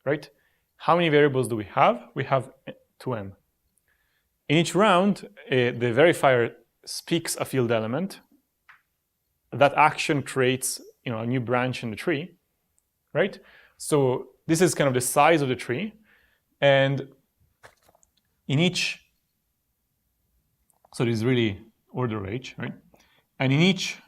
right? How many variables do we have? We have 2M. In each round, the verifier speaks a field element. That action creates, a new branch in the tree, right? So this is kind of the size of the tree, and in each, so this is really order h, right? And in each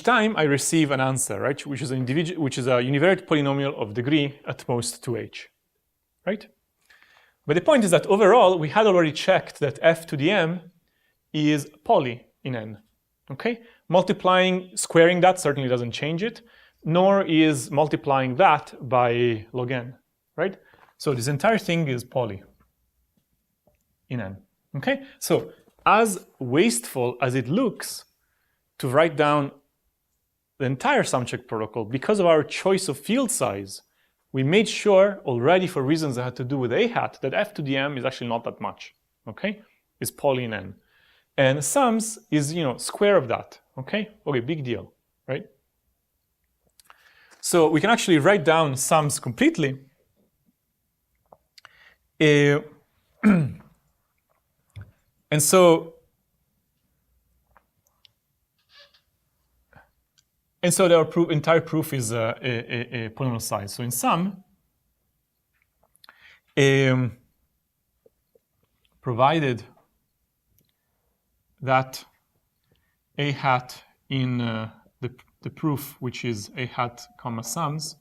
time I receive an answer, right? Which is a univariate polynomial of degree at most 2h, right? But the point is that overall we had already checked that f to the m is poly in n, okay? Squaring that certainly doesn't change it, nor is multiplying that by log n, right? So this entire thing is poly in n, okay? So as wasteful as it looks to write down the entire sumcheck protocol, because of our choice of field size, we made sure already for reasons that had to do with a hat that f to the m is actually not that much, okay? It's poly in n. And sums is, square of that, okay? Okay, big deal, right? So we can actually write down sums completely. And so our entire proof is a polynomial size. So in sum, provided that a hat in the proof, which is a hat comma sums,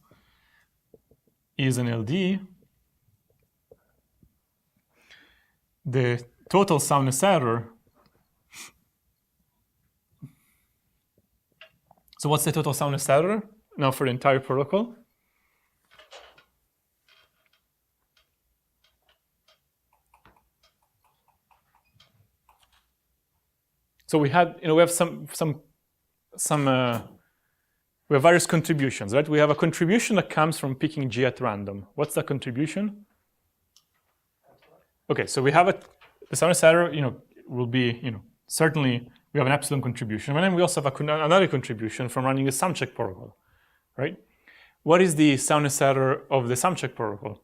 is an LD, the total soundness error. So what's the total soundness error now for the entire protocol? So we have we have various contributions, right? We have a contribution that comes from picking G at random. What's that contribution? Okay, so we have the soundness error, will be, certainly we have an epsilon contribution, and then we also have another contribution from running the sumcheck protocol, right? What is the soundness error of the sumcheck protocol?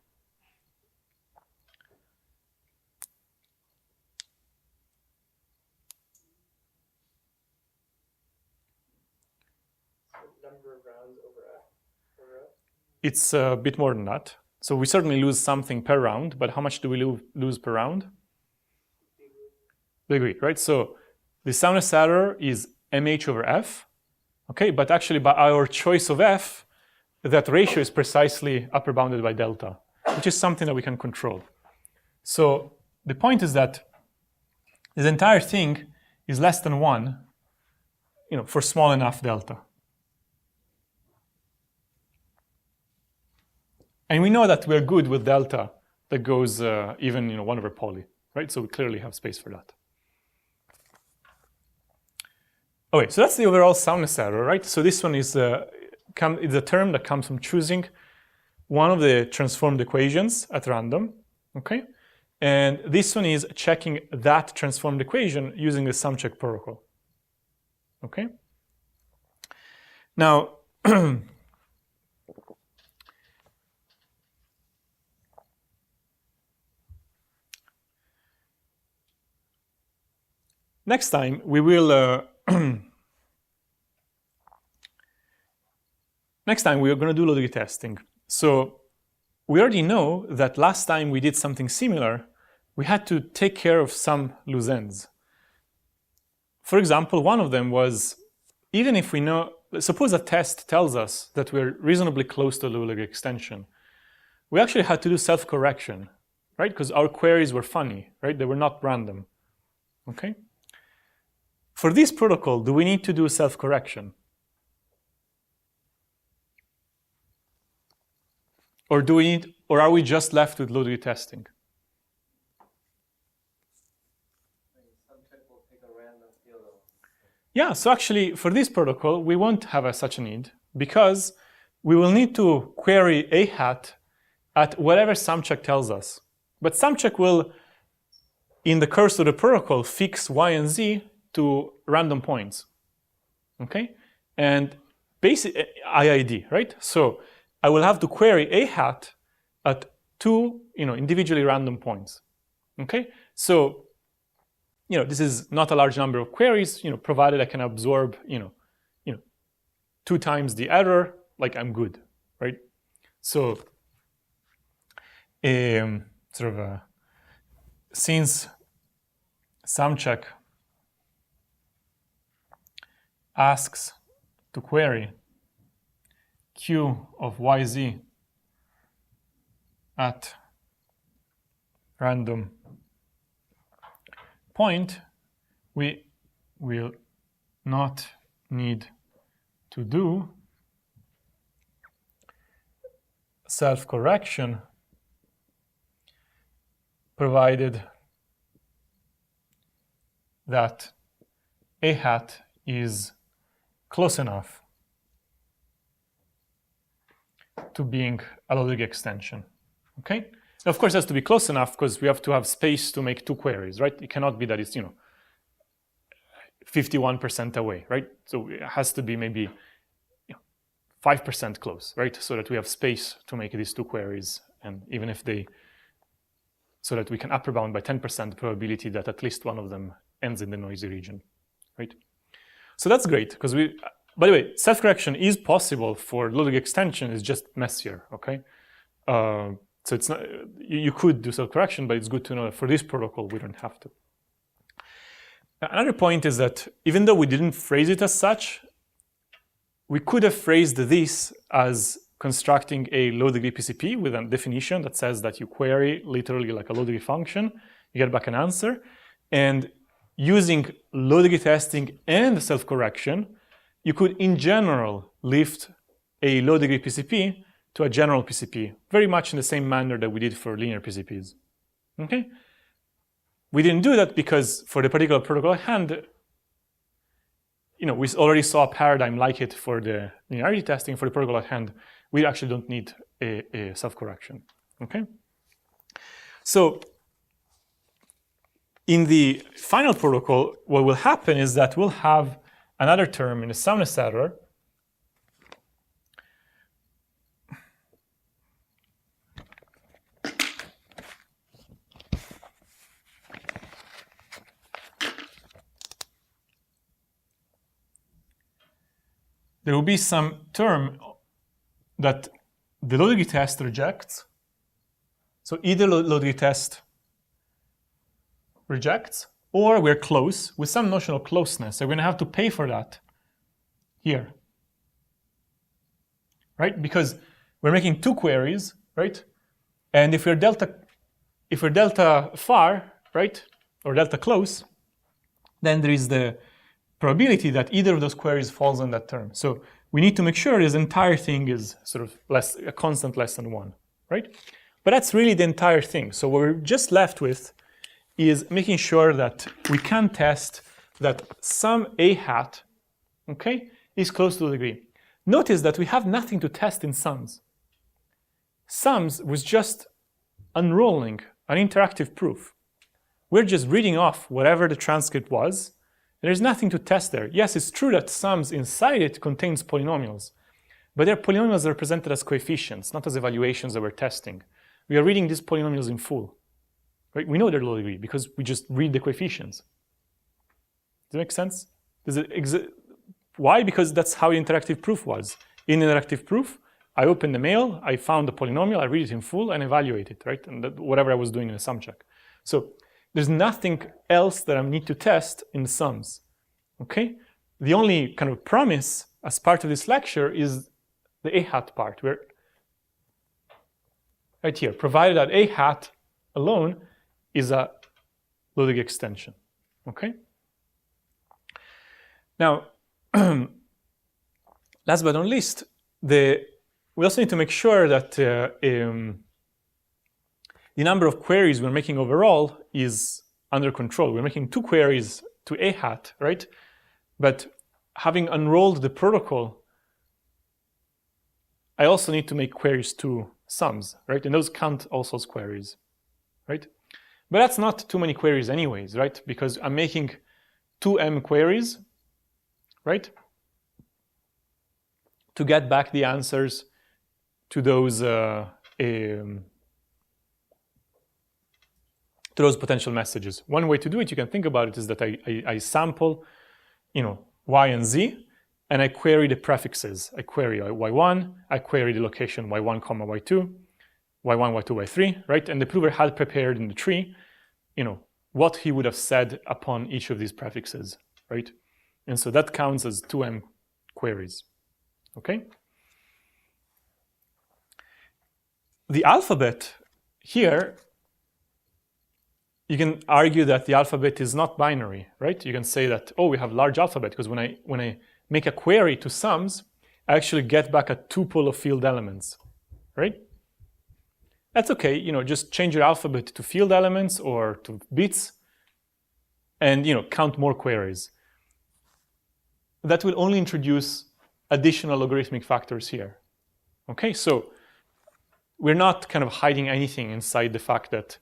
Number of rounds over f. It's a bit more than that. So we certainly lose something per round, but how much do we lose per round? Degree, right? So the soundness error is mh over f, okay? But actually by our choice of f, that ratio is precisely upper bounded by delta, which is something that we can control. So the point is that this entire thing is less than 1, for small enough delta. And we know that we're good with delta that goes even 1 over poly, right? So we clearly have space for that. Okay, so that's the overall soundness error, right? So this one is a term that comes from choosing one of the transformed equations at random, okay? And this one is checking that transformed equation using the sumcheck protocol, okay? Now, next time we will next time we are going to do low degree testing. So we already know that last time we did something similar, we had to take care of some loose ends. For example, one of them was, even if we know, suppose a test tells us that we're reasonably close to a low degree extension, we actually had to do self-correction, right? Because our queries were funny, right? They were not random, okay? For this protocol, do we need to do self-correction? Or do we need, or are we just left with low degree testing? Sumcheck will take a random field. Yeah, so actually for this protocol, we won't have such a need because we will need to query a hat at whatever sumcheck tells us. But sumcheck will, in the course of the protocol, fix y and z to random points, okay? And basic IID, right? So I will have to query a hat at two, individually random points, okay? So, this is not a large number of queries, provided I can absorb, 2 times the error, like I'm good, right? So, since sumcheck asks to query q of yz at random point, we will not need to do self-correction, provided that a hat is close enough to being a low degree extension, okay? Of course, it has to be close enough because we have to have space to make 2 queries, right? It cannot be that it's, 51% away, right? So it has to be maybe 5% close, right? So that we have space to make these 2 queries, and even if so that we can upper bound by 10% probability that at least one of them ends in the noisy region, right? So that's great, because by the way, self-correction is possible for low degree extension, it's just messier, okay? So it's not, you could do self-correction, but it's good to know that for this protocol, we don't have to. Another point is that even though we didn't phrase it as such, we could have phrased this as constructing a low degree PCP with a definition that says that you query literally like a low degree function, you get back an answer, and using low degree testing and self-correction, you could in general lift a low degree PCP to a general PCP, very much in the same manner that we did for linear PCPs, okay? We didn't do that because for the particular protocol at hand, we already saw a paradigm like it for the linearity testing. For the protocol at hand, we actually don't need a self-correction, okay? So in the final protocol, what will happen is that we'll have another term in the soundness error there will be some term that the low degree test rejects. So either low degree test rejects, or we're close with some notional closeness. So we're going to have to pay for that here, right? Because we're making 2 queries, right? And if we're delta far, right, or delta close, then there is the probability that either of those queries falls on that term. So we need to make sure this entire thing is sort of a constant less than 1, right? But that's really the entire thing. So what we're just left with is making sure that we can test that some a hat, okay, is close to the degree. Notice that we have nothing to test in sums. Sums was just unrolling an interactive proof. We're just reading off whatever the transcript was. There's nothing to test there. Yes, it's true that sums inside it contains polynomials, but they're polynomials represented as coefficients, not as evaluations that we're testing. We are reading these polynomials in full, right? We know they're low degree because we just read the coefficients. Does it make sense? Why? Because that's how the interactive proof was. In interactive proof, I open the mail, I found the polynomial, I read it in full, and evaluate it, right? And whatever I was doing in a sum check. So there's nothing else that I need to test in sums, okay? The only kind of promise as part of this lecture is the a hat part, where right here, provided that a hat alone is a loading extension, okay? Now, last but not least, we also need to make sure that the number of queries we're making overall is under control. We're making 2 queries to a hat, right? But having unrolled the protocol, I also need to make queries to sums, right? And those count also as queries, right? But that's not too many queries anyways, right? Because I'm making 2m queries, right? To get back the answers to those potential messages. One way to do it, you can think about it, is that I sample, y and z, and I query the prefixes. I query y1, I query the location y1, y2, y1, y2, y3, right? And the prover had prepared in the tree, what he would have said upon each of these prefixes, right? And so that counts as 2m queries, okay? The alphabet here, you can argue that the alphabet is not binary, right? You can say that, oh, we have large alphabet, because when I make a query to sums, I actually get back a tuple of field elements, right? That's okay, just change your alphabet to field elements or to bits, and count more queries. That will only introduce additional logarithmic factors here. Okay, so we're not kind of hiding anything inside the fact that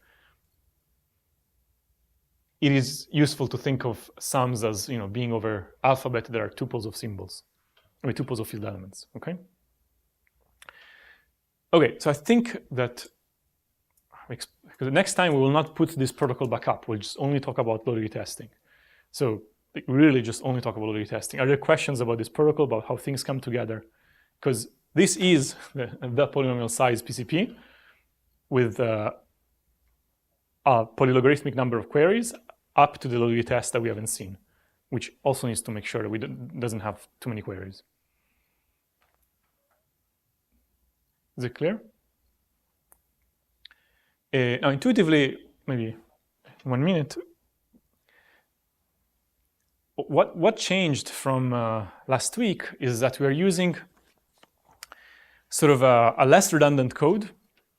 it is useful to think of sums as being over alphabet. There are tuples of symbols, tuples of field elements. Okay. Okay, so I think that because next time we will not put this protocol back up. We'll just only talk about loading testing. So really just only talk about loading testing. Are there questions about this protocol, about how things come together? Because this is the polynomial-size PCP with a polylogarithmic number of queries up to the loading test that we haven't seen, which also needs to make sure that it doesn't have too many queries. Is it clear? Now, intuitively, maybe 1 minute. What changed from last week is that we are using sort of a less redundant code.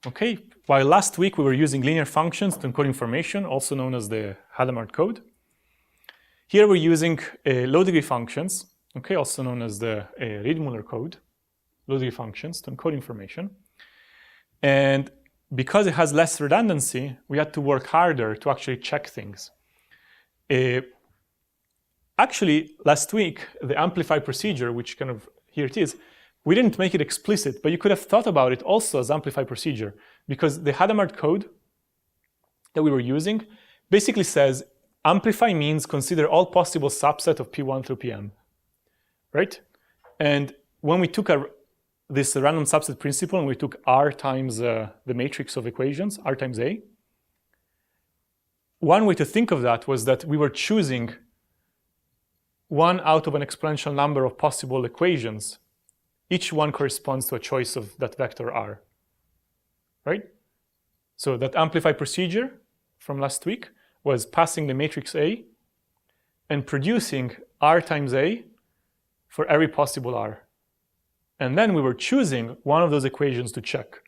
Okay, while last week we were using linear functions to encode information, also known as the Hadamard code. Here we're using low degree functions, okay, also known as the Reed Muller code, low degree functions to encode information. And because it has less redundancy, we had to work harder to actually check things. Actually, last week, the amplify procedure, which kind of, here it is, we didn't make it explicit, but you could have thought about it also as amplify procedure, because the Hadamard code that we were using basically says amplify means consider all possible subset of P1 through Pm, right? And when we took this random subset principle and we took R times the matrix of equations, R times A, one way to think of that was that we were choosing one out of an exponential number of possible equations. Each one corresponds to a choice of that vector R, right? So that amplify procedure from last week was passing the matrix A and producing R times A for every possible R. And then we were choosing one of those equations to check.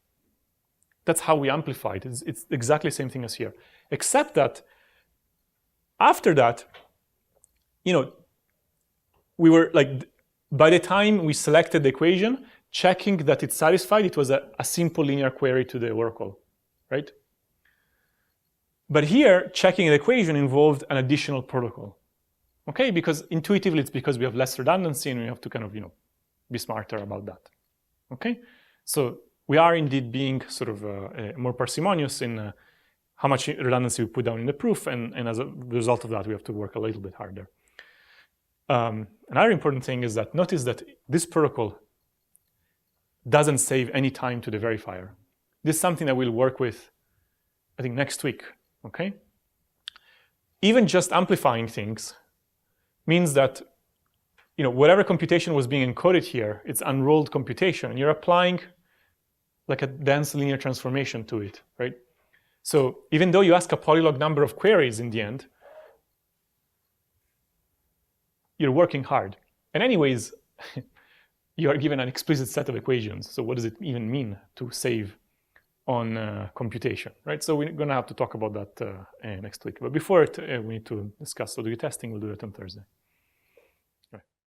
That's how we amplified. It's exactly the same thing as here, except that after that, we were like, by the time we selected the equation, checking that it's satisfied, it was a simple linear query to the oracle, right? But here, checking the equation involved an additional protocol, okay? Because intuitively, it's because we have less redundancy and we have to kind of, be smarter about that, okay? So we are indeed being sort of more parsimonious in how much redundancy we put down in the proof, and as a result of that, we have to work a little bit harder. Another important thing is that notice that this protocol doesn't save any time to the verifier. This is something that we'll work with, I think, next week, okay? Even just amplifying things means that whatever computation was being encoded here, it's unrolled computation, and you're applying like a dense linear transformation to it, right? So even though you ask a polylog number of queries in the end, you're working hard. And anyways, you are given an explicit set of equations. So what does it even mean to save on computation, right? So we're going to have to talk about that next week. But before it, we need to discuss. So do your testing. We'll do that on Thursday.